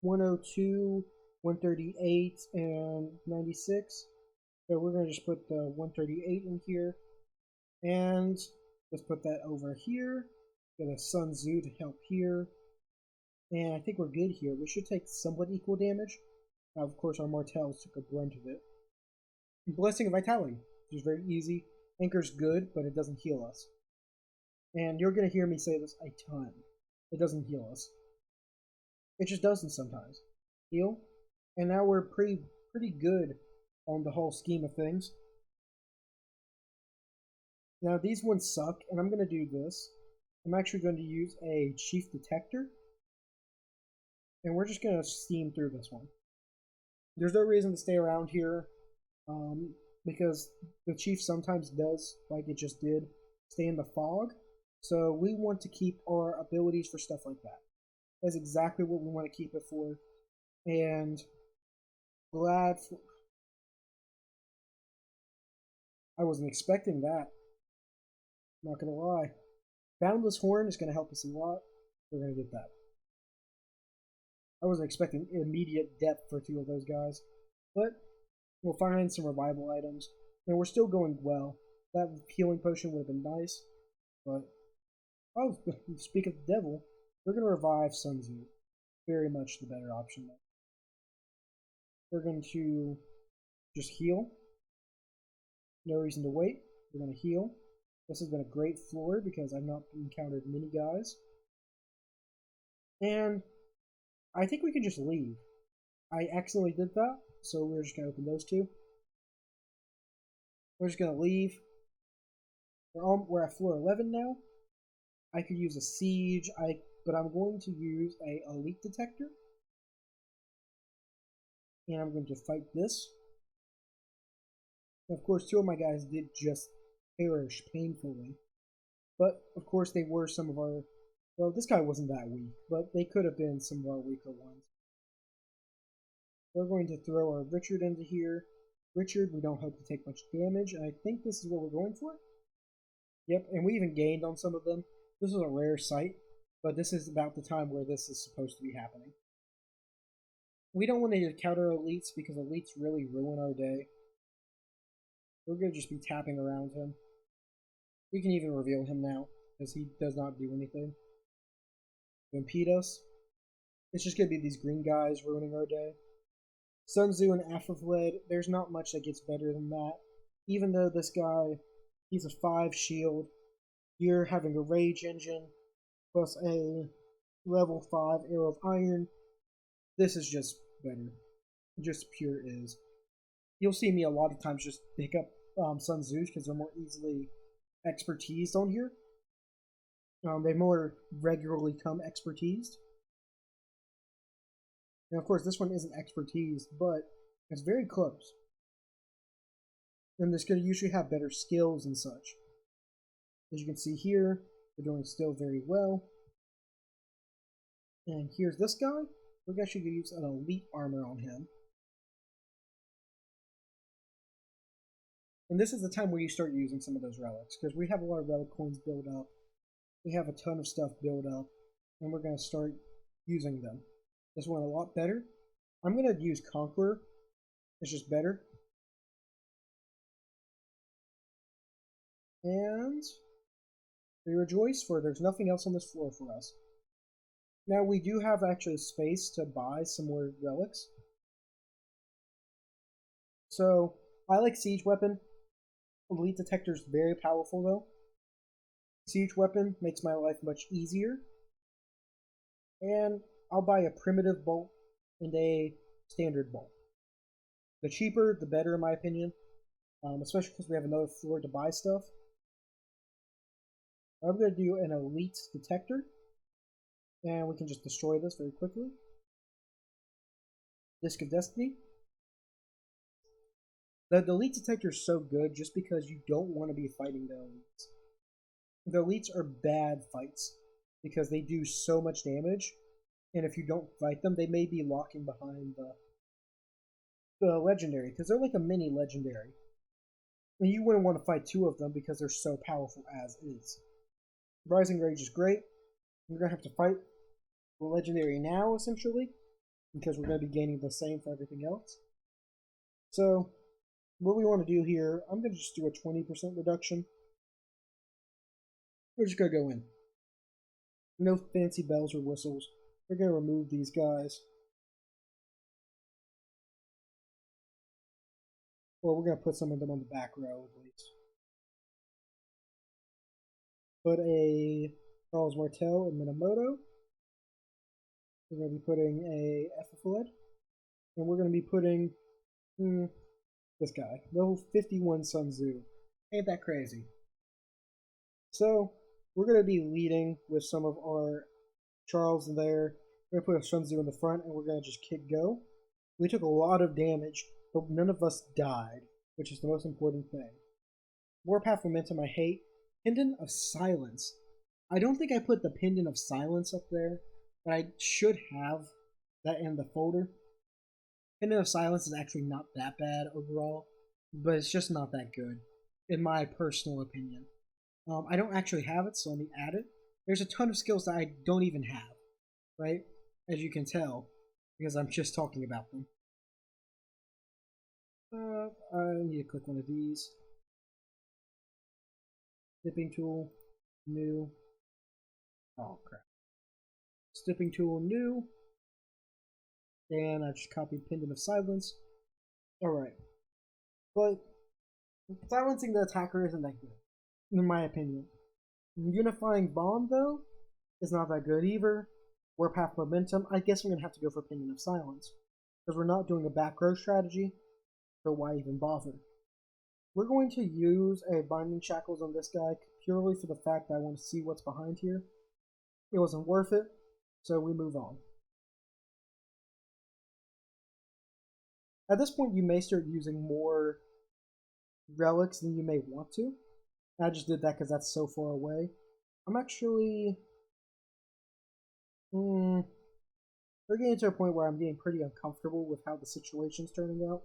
102, 138, and 96. So we're going to just put the 138 in here. And let's put that over here. Get a Sun Tzu to help here. And I think we're good here. We should take somewhat equal damage. Now, of course, our Martells took a brunt of it. Blessing of Vitality, which is very easy. Anchor's good, but it doesn't heal us. And you're going to hear me say this a ton. It doesn't heal us. It just doesn't sometimes. Heal. And now we're pretty good on the whole scheme of things. Now these ones suck, and I'm going to do this. I'm actually going to use a Chief Detector. And we're just going to steam through this one. There's no reason to stay around here, because the Chief sometimes does, like it just did, stay in the fog. So we want to keep our abilities for stuff like that. That's exactly what we want to keep it for. And glad for... I wasn't expecting that. Not gonna lie. Boundless Horn is gonna help us a lot. We're gonna get that. I wasn't expecting immediate depth for two of those guys. But we'll find some revival items. And we're still going well. That healing potion would have been nice. But, oh, speak of the devil, we're going to revive Sun Tzu. Very much the better option there. We're going to just heal. No reason to wait. We're going to heal. This has been a great floor because I've not encountered many guys. And I think we can just leave. I accidentally did that, so we're just going to open those two. We're just going to leave. We're at floor 11 now. I could use a siege, but I'm going to use a elite detector. And I'm going to fight this. And of course, two of my guys did just perish painfully. But, of course, they were some of our... Well, this guy wasn't that weak, but they could have been some of our weaker ones. We're going to throw our Richard into here. Richard, we don't hope to take much damage, and I think this is what we're going for. Yep, and we even gained on some of them. This is a rare sight, but this is about the time where this is supposed to be happening. We don't want to counter elites because elites really ruin our day. We're going to just be tapping around him. We can even reveal him now, because he does not do anything to impede us. It's just going to be these green guys ruining our day. Sun Tzu and Aphrodite, there's not much that gets better than that. Even though this guy, he's a 5 shield. You're having a Rage Engine, plus a level 5 Arrow of Iron. This is just better. Just pure is. You'll see me a lot of times just pick up Sun Tzu's because they're more easily expertised on here. They more regularly come expertised. And of course, this one isn't expertise, but it's very close. And this could usually have better skills and such. As you can see here, they're doing still very well. And here's this guy. We're actually going to use an elite armor on him. And this is the time where you start using some of those relics, because we have a lot of relic coins built up. We have a ton of stuff built up, and we're going to start using them. This one a lot better. I'm going to use Conqueror. It's just better. And we rejoice, for there's nothing else on this floor for us. Now we do have actually space to buy some more relics. So I like Siege Weapon. Elite Detector is very powerful though. Siege Weapon makes my life much easier. And I'll buy a Primitive Bolt and a standard ball. The cheaper, the better, in my opinion, especially because we have another floor to buy stuff. I'm going to do an elite detector, and we can just destroy this very quickly. Disc of Destiny. The elite detector is so good just because you don't want to be fighting the elites. The elites are bad fights because they do so much damage, and if you don't fight them, they may be locking behind the legendary because they're like a mini legendary. And you wouldn't want to fight two of them because they're so powerful as is. Rising Rage is great. We're going to have to fight the legendary now, essentially, because we're going to be gaining the same for everything else. So, what we want to do here, I'm going to just do a 20% reduction. We're just going to go in. No fancy bells or whistles. We're going to remove these guys. Well, we're going to put some of them on the back row, at least. Put a Charles Martel and Minamoto. We're going to be putting a Epiphalid. And we're going to be putting this guy, level 51 Sun Tzu. Ain't that crazy? So, we're going to be leading with some of our Charles in there. We're going to put a Sun Tzu in the front, and we're going to just kick go. We took a lot of damage, but none of us died, which is the most important thing. Warpath Momentum I hate. Pendant of Silence. I don't think I put the Pendant of Silence up there, but I should have that in the folder. Pendant of Silence is actually not that bad overall, but it's just not that good, in my personal opinion. I don't actually have it, so let me add it. There's a ton of skills that I don't even have, right? As you can tell, because I'm just talking about them. I need to click one of these. Snipping tool, new. Oh crap. Snipping tool, new. And I just copied Pendant of Silence. Alright. But silencing the attacker isn't that good, in my opinion. Unifying Bomb, though, is not that good either. Warpath Momentum, I guess I'm going to have to go for Pendant of Silence. Because we're not doing a back row strategy, so why even bother? We're going to use a Binding Shackles on this guy purely for the fact that I want to see what's behind here. It wasn't worth it, so we move on. At this point, you may start using more relics than you may want to. I just did that because that's so far away. I'm actually... we're getting to a point where I'm getting pretty uncomfortable with how the situation's turning out.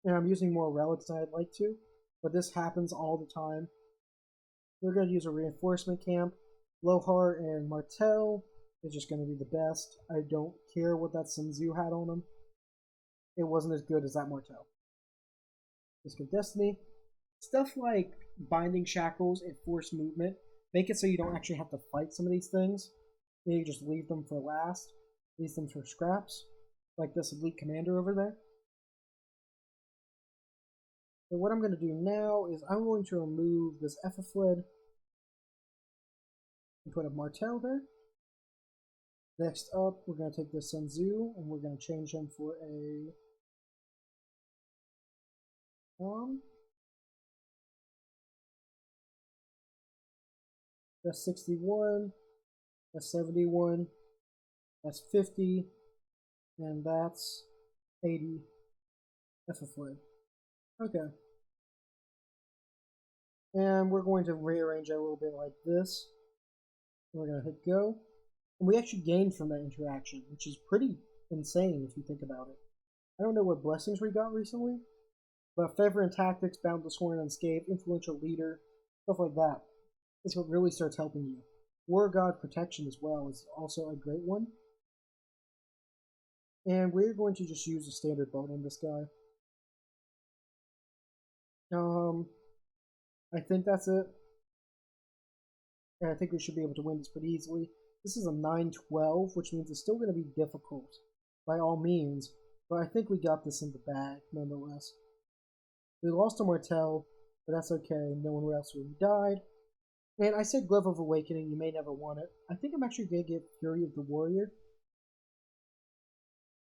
And I'm using more relics than I'd like to, but this happens all the time. We're going to use a reinforcement camp. Lohar and Martel is just going to be the best. I don't care what that Sun Tzu had on him. It wasn't as good as that Martel. Disc of Destiny. Stuff like Binding Shackles and Force Movement make it so you don't actually have to fight some of these things. You just leave them for last. Leave them for scraps. Like this Elite Commander over there. So what I'm going to do now is I'm going to remove this Epiphalid and put a Martel there. Next up, we're going to take this Sun Tzu and we're going to change him for a that's 61, that's 71, that's 50, and that's 80 Epiphalid. Okay. And we're going to rearrange it a little bit like this. We're going to hit go. And we actually gained from that interaction, which is pretty insane if you think about it. I don't know what blessings we got recently, but Favor and Tactics, Boundless Horn, Unscathed, Influential Leader, stuff like that. That's what really starts helping you. War God Protection as well is also a great one. And we're going to just use a standard bolt on this guy. I think that's it. And I think we should be able to win this pretty easily. This is a 9-12, which means it's still going to be difficult, by all means. But I think we got this in the bag, nonetheless. We lost to Martel, but that's okay. No one else really died. And I said Glove of Awakening, you may never want it. I think I'm actually going to get Fury of the Warrior.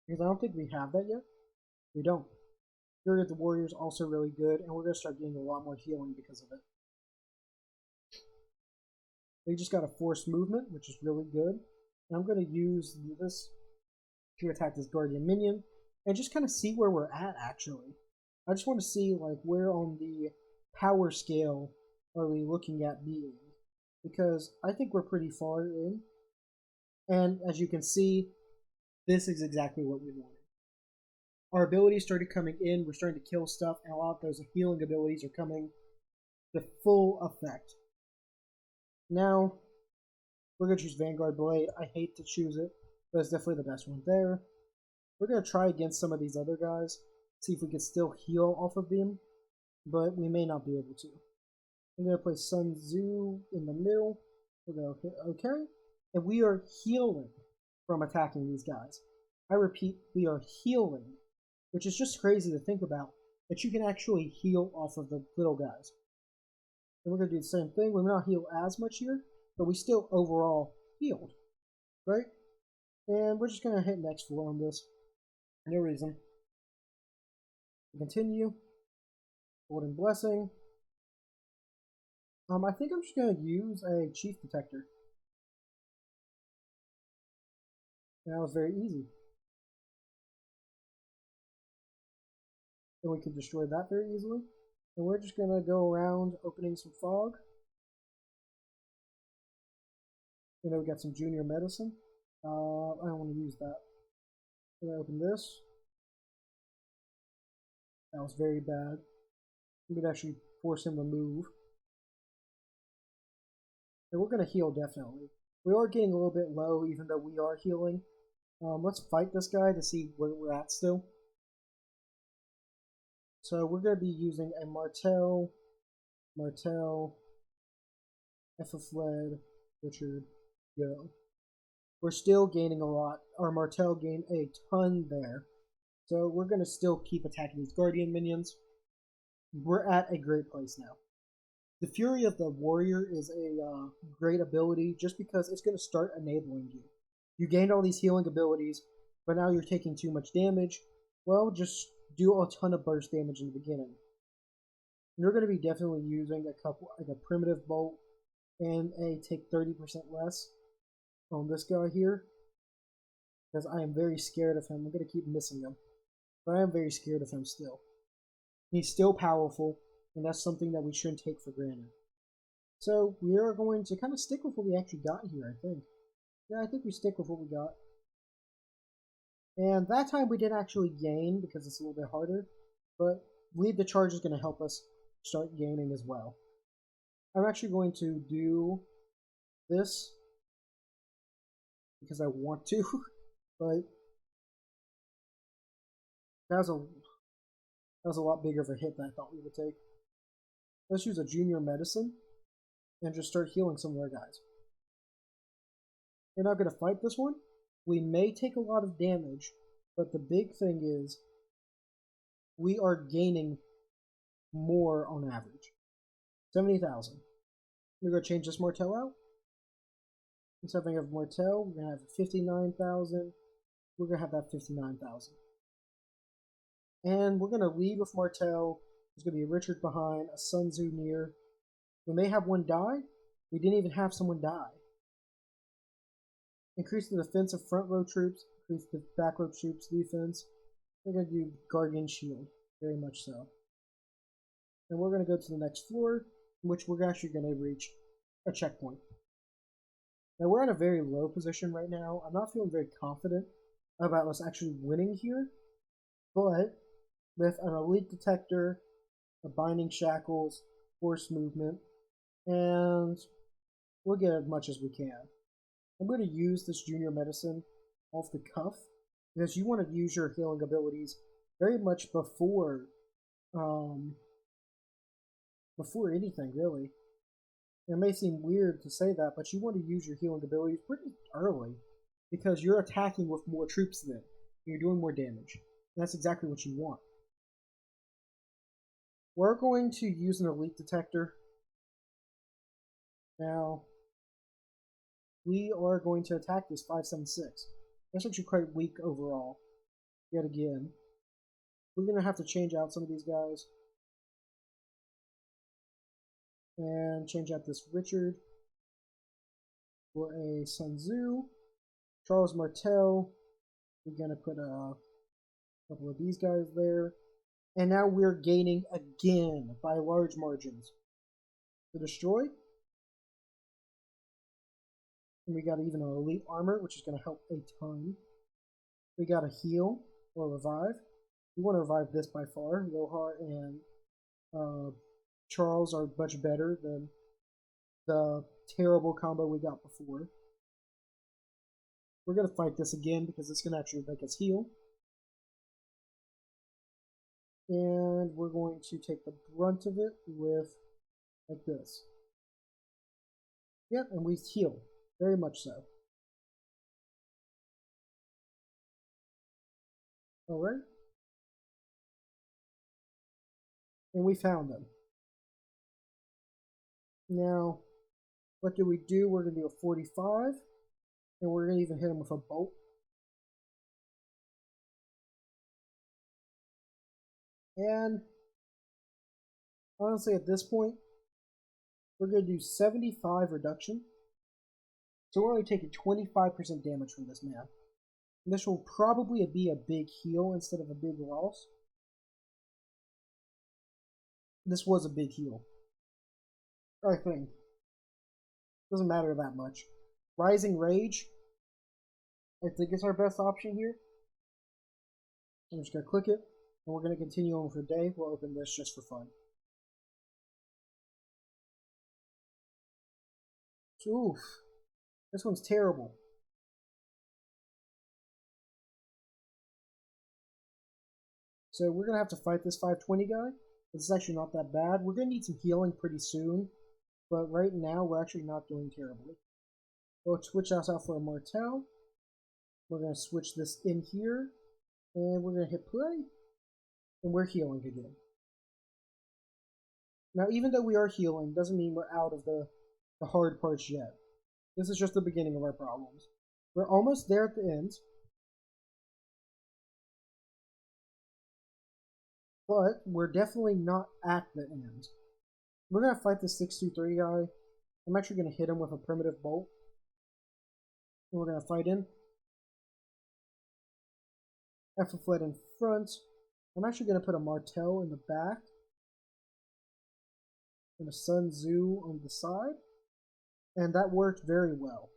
Because I don't think we have that yet. We don't. Fury of the Warrior is also really good, and we're going to start getting a lot more healing because of it. They just got a forced movement, which is really good. And I'm going to use this to attack this Guardian minion, and just kind of see where we're at, actually. I just want to see, like, where on the power scale are we looking at being. Because I think we're pretty far in. And as you can see, this is exactly what we wanted. Our abilities started coming in, we're starting to kill stuff, and a lot of those healing abilities are coming to full effect. Now, we're going to choose Vanguard Blade. I hate to choose it, but it's definitely the best one there. We're going to try against some of these other guys, see if we can still heal off of them, but we may not be able to. I'm going to play Sun Tzu in the middle. We're going to hit OK, and we are healing from attacking these guys. I repeat, we are healing, which is just crazy to think about, that you can actually heal off of the little guys. And we're going to do the same thing. We may not heal as much here, but we still overall healed, right? And we're just going to hit next floor on this. No reason. Continue. Golden Blessing. I think I'm just going to use a Chief Detector. That was very easy. And we could destroy that very easily. And we're just going to go around opening some fog. You know, we got some junior medicine. I don't want to use that. I'm going to open this. That was very bad. We could actually force him to move. And we're going to heal, definitely. We are getting a little bit low, even though we are healing. Let's fight this guy to see where we're at still. So we're going to be using a Martel, Ethelfled, Richard, go. We're still gaining a lot. Our Martel gained a ton there. So we're going to still keep attacking these Guardian minions. We're at a great place now. The Fury of the Warrior is a great ability just because it's going to start enabling you. You gained all these healing abilities, but now you're taking too much damage. Well, just do a ton of burst damage in the beginning. You're going to be definitely using a couple, like a primitive bolt and a take 30% less on this guy here, because I am very scared of him. I'm going to keep missing him, but I am very scared of him still. He's still powerful, and that's something that we shouldn't take for granted. So we are going to kind of stick with what we actually got here, I think. Yeah, I think we stick with what we got. And that time we did actually gain, because it's a little bit harder, but Lead the Charge is going to help us start gaining as well. I'm actually going to do this because I want to, but that was a lot bigger of a hit than I thought we would take. Let's use a junior medicine and just start healing some of our guys. We're not going to fight this one. We may take a lot of damage, but the big thing is we are gaining more on average. 70,000. We're going to change this Martel out. Instead of having Martel, we're going to have 59,000. We're going to have that 59,000. And we're going to lead with Martel. There's going to be a Richard behind, a Sun Tzu near. We may have one die. We didn't even have someone die. Increase the defense of front row troops. Increase the back row troops' defense. We're going to do Guardian Shield. Very much so. And we're going to go to the next floor, in which we're actually going to reach a checkpoint. Now we're at a very low position right now. I'm not feeling very confident about us actually winning here. But with an Elite Detector, a Binding Shackles, Force Movement, and we'll get as much as we can. I'm going to use this Junior Medicine off the cuff, because you want to use your healing abilities very much before anything, really. It may seem weird to say that, but you want to use your healing abilities pretty early, because you're attacking with more troops then. You're doing more damage. And that's exactly what you want. We're going to use an Elite Detector. Now, we are going to attack this 576. That's actually quite weak overall. yet again. We're going to have to change out some of these guys. And change out this Richard for a Sun Tzu. Charles Martel. We're going to put a couple of these guys there. And now we're gaining again by large margins. To destroy. And we got even an elite armor, which is going to help a ton. We got a heal or revive. We want to revive this by far. Loha and Charles are much better than the terrible combo we got before. We're going to fight this again because it's going to actually make us heal. And we're going to take the brunt of it with like this. Yep, and we heal. Very much so. Alright. And we found them. Now, what do? We're going to do a 45. And we're going to even hit him with a bolt. And honestly, at this point, we're going to do 75 reduction. So we're only taking 25% damage from this man. And this will probably be a big heal instead of a big loss. This was a big heal. I think. Doesn't matter that much. Rising Rage, I think is our best option here. I'm just going to click it, and we're going to continue on for a day. We'll open this just for fun. Oof. This one's terrible. So we're going to have to fight this 520 guy. This is actually not that bad. We're going to need some healing pretty soon. But right now, we're actually not doing terribly. We'll switch us out for a Martel. We're going to switch this in here. And we're going to hit play. And we're healing again. Now, even though we are healing, doesn't mean we're out of the hard parts yet. This is just the beginning of our problems. We're almost there at the end. But we're definitely not at the end. We're going to fight this 623 guy. I'm actually going to hit him with a primitive bolt. And we're going to fight in. Fled in front. I'm actually going to put a Martel in the back. And a Sun Tzu on the side. And that worked very well.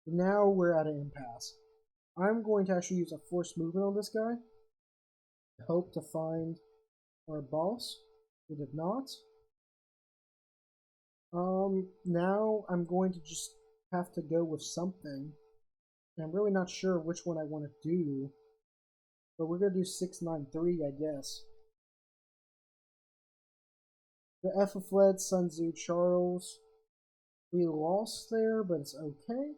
Now we're at an impasse. I'm going to actually use a forced movement on this guy. Hope to find our boss. We did not. Now I'm going to just have to go with something. And I'm really not sure which one I want to do. But we're going to do 693, I guess. The fled, Sun Tzu, Charles. We lost there, but it's okay.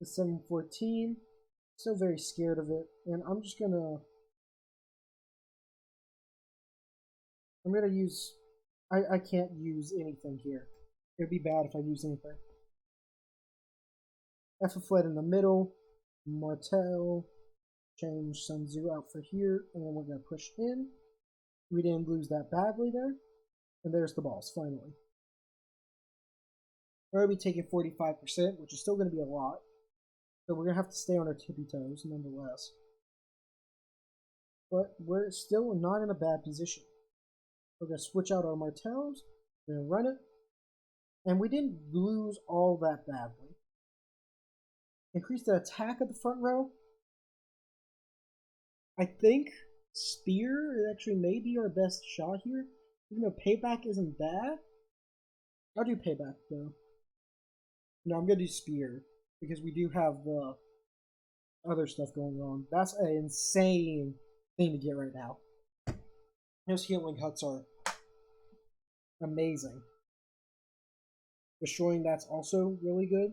The 714. Still very scared of it. And I'm just going to... I'm going to use... I can't use anything here. It would be bad if I use anything. Fled in the middle. Martel. Change Sun Tzu out for here. And then we're going to push in. We didn't lose that badly there. And there's the boss, finally. We're going to be taking 45%, which is still going to be a lot. So we're going to have to stay on our tippy toes, nonetheless. But we're still not in a bad position. We're going to switch out our Martels. We're going to run it. And we didn't lose all that badly. Increase the attack of the front row. I think Spear actually may be our best shot here. Even though Payback isn't bad. I'll do Payback, though. No, I'm going to do Spear. Because we do have the other stuff going on. That's an insane thing to get right now. Those healing huts are amazing. Destroying that's also really good.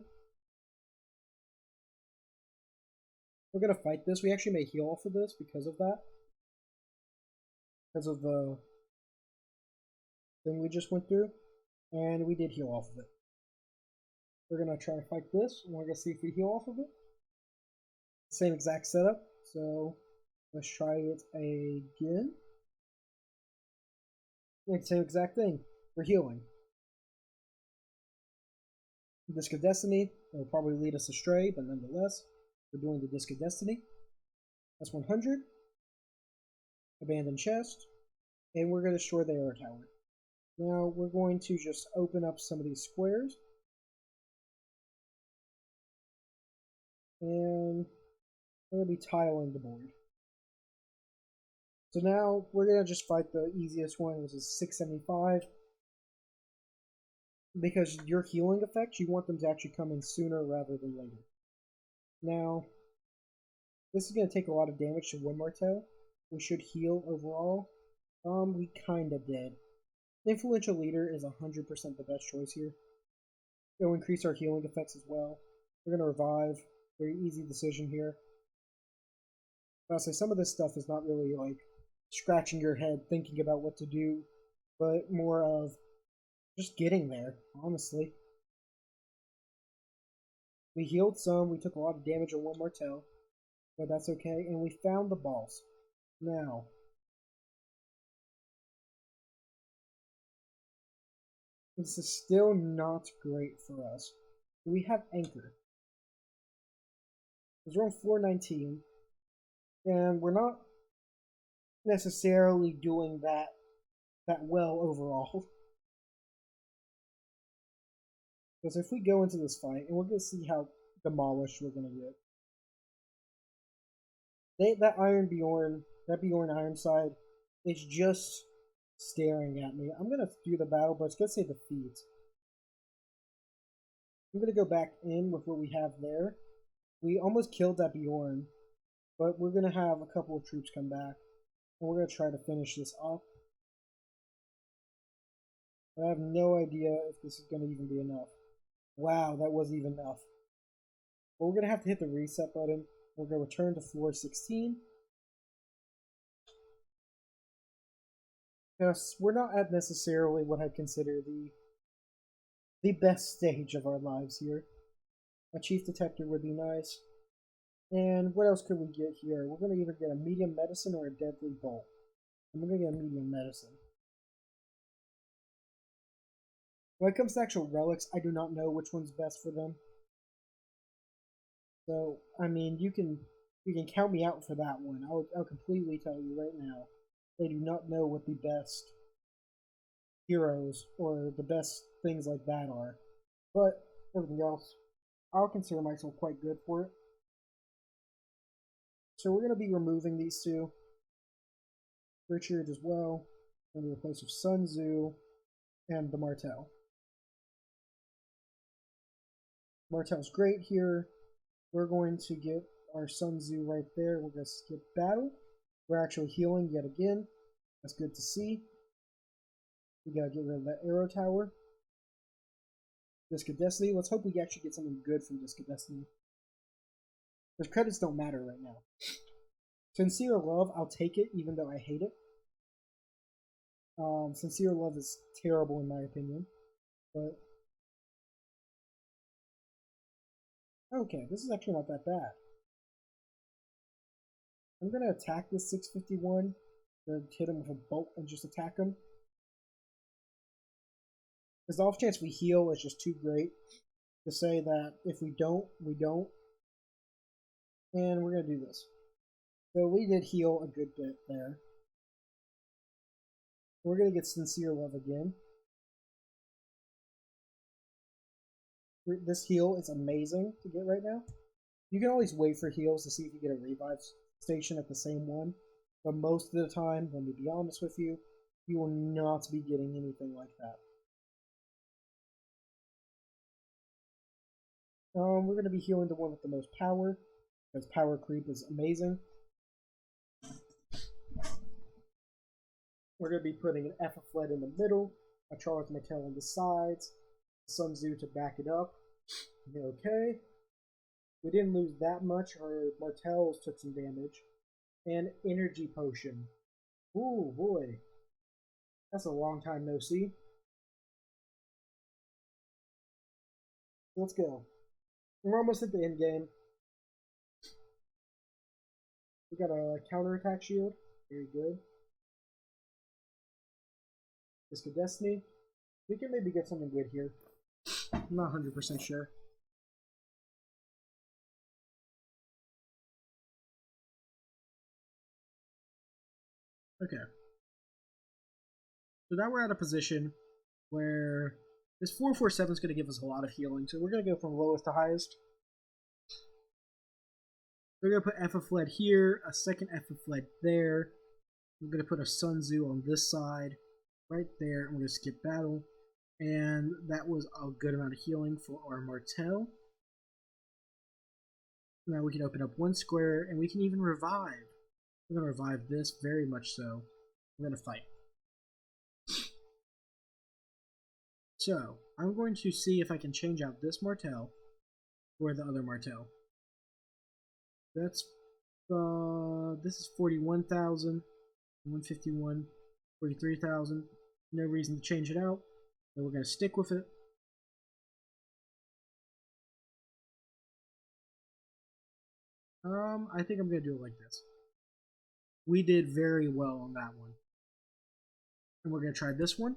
We're going to fight this. We actually may heal off of this because of that. Because of the thing we just went through. And we did heal off of it. We're going to try to fight this, and we're going to see if we heal off of it. Same exact setup. So let's try it again. Like same exact thing. We're healing. Disc of Destiny will probably lead us astray, but nonetheless, we're doing the Disc of Destiny. That's 100. Abandoned chest. And we're going to destroy the arrow tower. Now we're going to just open up some of these squares. And we're going to be tiling the board. So now we're going to just fight the easiest one, which is 675. Because your healing effects, you want them to actually come in sooner rather than later. Now, this is going to take a lot of damage to one Martel. We should heal overall. We kind of did. Influential Leader is 100% the best choice here. It'll increase our healing effects as well. We're going to revive. Very easy decision here. I'll say some of this stuff is not really like scratching your head thinking about what to do, but more of just getting there, honestly. We healed some, we took a lot of damage on one Martel, but that's okay, and we found the boss. Now, this is still not great for us. We have Anchor. Because we're on floor 19, and we're not necessarily doing that well overall. Because if we go into this fight, and we're going to see how demolished we're going to get. That Bjorn Ironside, is just staring at me. I'm going to do the battle, but it's going to say defeat. I'm going to go back in with what we have there. We almost killed that Bjorn, but we're going to have a couple of troops come back, and we're going to try to finish this off. But I have no idea if this is going to even be enough. Wow, that was even enough. But we're going to have to hit the reset button. We're going to return to floor 16. Because we're not at necessarily what I'd consider the best stage of our lives here. A Chief Detector would be nice. And what else could we get here? We're going to either get a medium medicine or a deadly bolt. I'm going to get a medium medicine. When it comes to actual relics, I do not know which one's best for them. So, I mean, you can count me out for that one. I'll completely tell you right now. They do not know what the best heroes or the best things like that are. But everything else, I'll consider myself quite good for it. So we're going to be removing these two. Richard as well. Going to replace with Sun Tzu and the Martel. Martel's great here. We're going to get our Sun Tzu right there. We're going to skip battle. We're actually healing yet again. That's good to see. We got to get rid of that arrow tower. Disc of Destiny. Let's hope we actually get something good from Disc of Destiny. Because credits don't matter right now. Sincere Love, I'll take it even though I hate it. Sincere Love is terrible in my opinion. But okay, this is actually not that bad. I'm going to attack this 651. To hit him with a bolt and just attack him. Because the off chance we heal is just too great to say that if we don't, we don't. And we're going to do this. So we did heal a good bit there. We're going to get Sincere Love again. This heal is amazing to get right now. You can always wait for heals to see if you get a revive station at the same one. But most of the time, let me be honest with you, you will not be getting anything like that. We're going to be healing the one with the most power, because power creep is amazing. We're going to be putting an Epiphled in the middle, a Charles Martel on the sides, Sun Tzu to back it up. Okay. We didn't lose that much. Our Martels took some damage. And Energy Potion. Ooh, boy. That's a long time no see. Let's go. We're almost at the end game. We got a counterattack shield. Very good. Disc of Destiny. We can maybe get something good here. I'm not 100% sure. Okay. So now we're at a position where this 447 is going to give us a lot of healing. So we're going to go from lowest to highest. We're going to put F of Fled here, a second F of Fled there. We're going to put a Sun Tzu on this side, right there, and we're going to skip battle. And that was a good amount of healing for our Martel. Now we can open up one square, and we can even revive. We're going to revive this, very much so. We're going to fight. So, I'm going to see if I can change out this Martel for the other Martel. That's, this is 41,000, 151, 43,000. No reason to change it out, so we're going to stick with it. I think I'm going to do it like this. We did very well on that one. And we're going to try this one.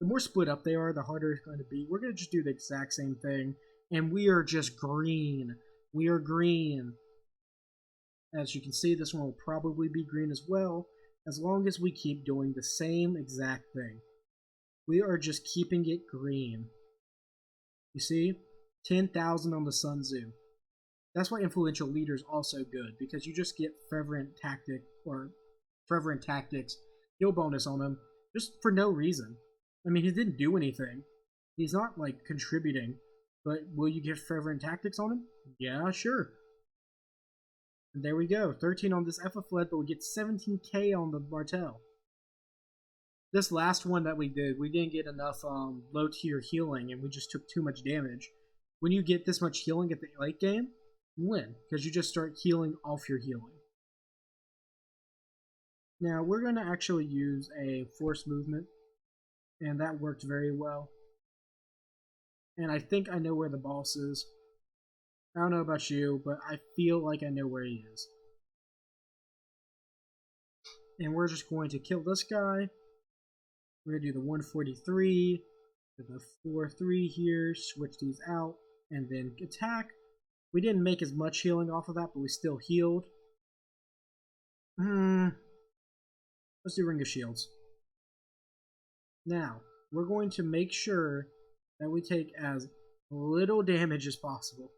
The more split up they are, the harder it's going to be. We're going to just do the exact same thing. And we are just green. We are green. As you can see, this one will probably be green as well, as long as we keep doing the same exact thing. We are just keeping it green. You see? 10,000 on the Sun Tzu. That's why Influential Leader is also good, because you just get Fervent Tactics heal bonus on him, just for no reason. I mean, he didn't do anything. He's not, like, contributing. But will you get Fervent Tactics on him? Yeah, sure. And there we go. 13 on this F of Fled, but we get 17k on the Martel. This last one that we did, we didn't get enough low tier healing, and we just took too much damage. When you get this much healing at the late game, you win, because you just start healing off your healing. Now, we're going to actually use a force movement, and that worked very well. And I think I know where the boss is. I don't know about you, but I feel like I know where he is. And we're just going to kill this guy. We're going to do the 143, the 4-3 here, switch these out, and then attack. We didn't make as much healing off of that, but we still healed. Let's do Ring of Shields. Now, we're going to make sure that we take as little damage as possible.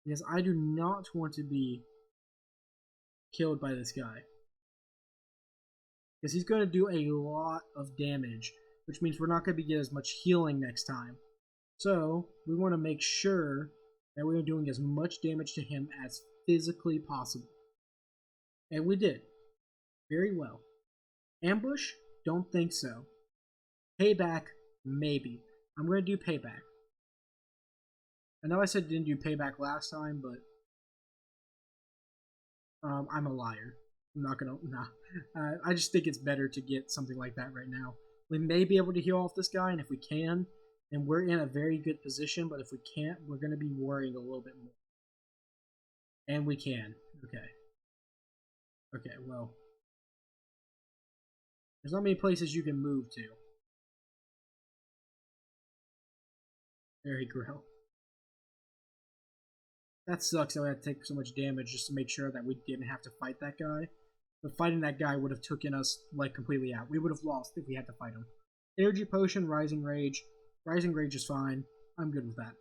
Because I do not want to be killed by this guy. Because he's going to do a lot of damage, which means we're not going to get as much healing next time. So, we want to make sure that we're doing as much damage to him as physically possible. And we did. Very well. Ambush? Don't think so. Payback? Maybe. I'm going to do payback. I know I said didn't do payback last time, but I'm a liar. I'm not gonna. Nah. I just think it's better to get something like that right now. We may be able to heal off this guy, and if we can, then we're in a very good position. But if we can't, we're gonna be worrying a little bit more. And we can. Okay. Okay. Well, there's not many places you can move to. There he grew. That sucks that we had to take so much damage just to make sure that we didn't have to fight that guy. But fighting that guy would have taken us, like, completely out. We would have lost if we had to fight him. Energy Potion, Rising Rage. Rising Rage is fine. I'm good with that.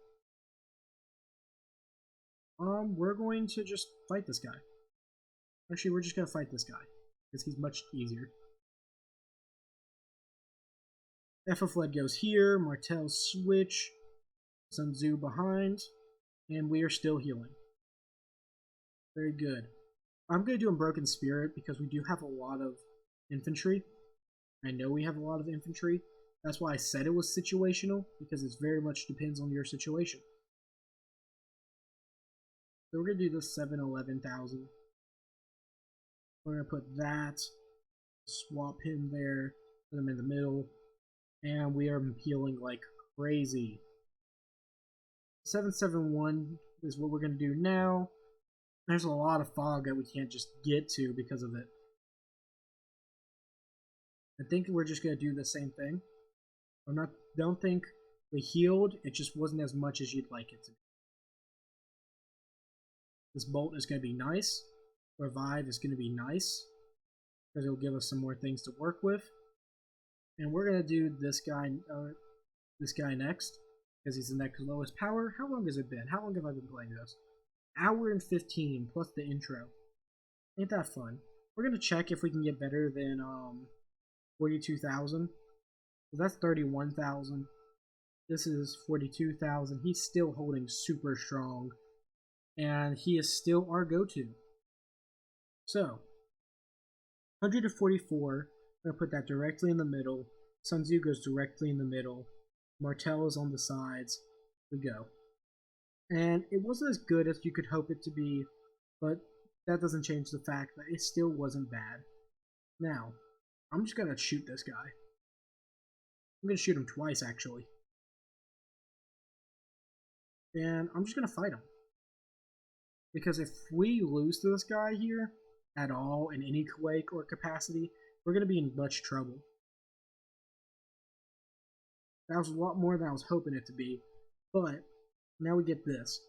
We're going to just fight this guy. Actually, we're just going to fight this guy. Because he's much easier. F of Fled goes here. Martel switch. Sun Tzu behind. And we are still healing. Very good. I'm going to do Unbroken Spirit because we do have a lot of infantry. I know we have a lot of infantry. That's why I said it was situational, because it very much depends on your situation. So we're going to do this 7-11,000. We're going to put that, swap him there, put him in the middle, and we are healing like crazy. 771 is what we're going to do now. There's a lot of fog that we can't just get to because of it. I think we're just going to do the same thing. Don't think we healed, it just wasn't as much as you'd like it to be. This bolt is going to be nice. Revive is going to be nice, because it'll give us some more things to work with. And we're going to do this guy next, because he's the next lowest power. How long has it been? How long have I been playing this? Hour and 15 plus the intro. Ain't that fun? We're going to check if we can get better than 42,000. That's 31,000. This is 42,000. He's still holding super strong. And he is still our go-to. So, 144. I'm going to put that directly in the middle. Sun Tzu goes directly in the middle. Martel is on the sides. We go. And it wasn't as good as you could hope it to be, but that doesn't change the fact that it still wasn't bad. Now, I'm just going to shoot this guy. I'm going to shoot him twice, actually. And I'm just going to fight him. Because if we lose to this guy here, at all, in any quake or capacity, we're going to be in much trouble. That was a lot more than I was hoping it to be. But, now we get this.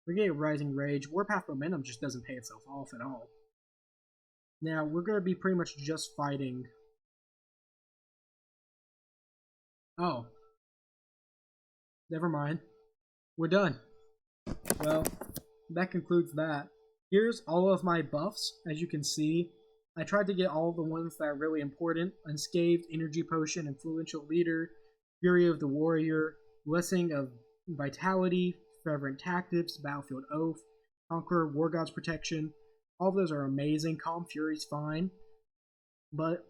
We get Rising Rage. Warpath Momentum just doesn't pay itself off at all. Now, we're going to be pretty much just fighting... Oh. Never mind. We're done. Well, that concludes that. Here's all of my buffs. As you can see, I tried to get all the ones that are really important. Unscathed, Energy Potion, Influential Leader, Fury of the Warrior, Blessing of Vitality, Fervent Tactics, Battlefield Oath, Conqueror, War God's Protection. All of those are amazing. Calm Fury's fine. But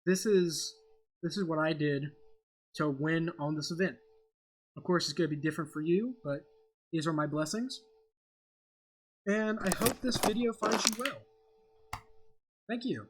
this is what I did to win on this event. Of course, it's going to be different for you, but these are my blessings. And I hope this video finds you well. Thank you.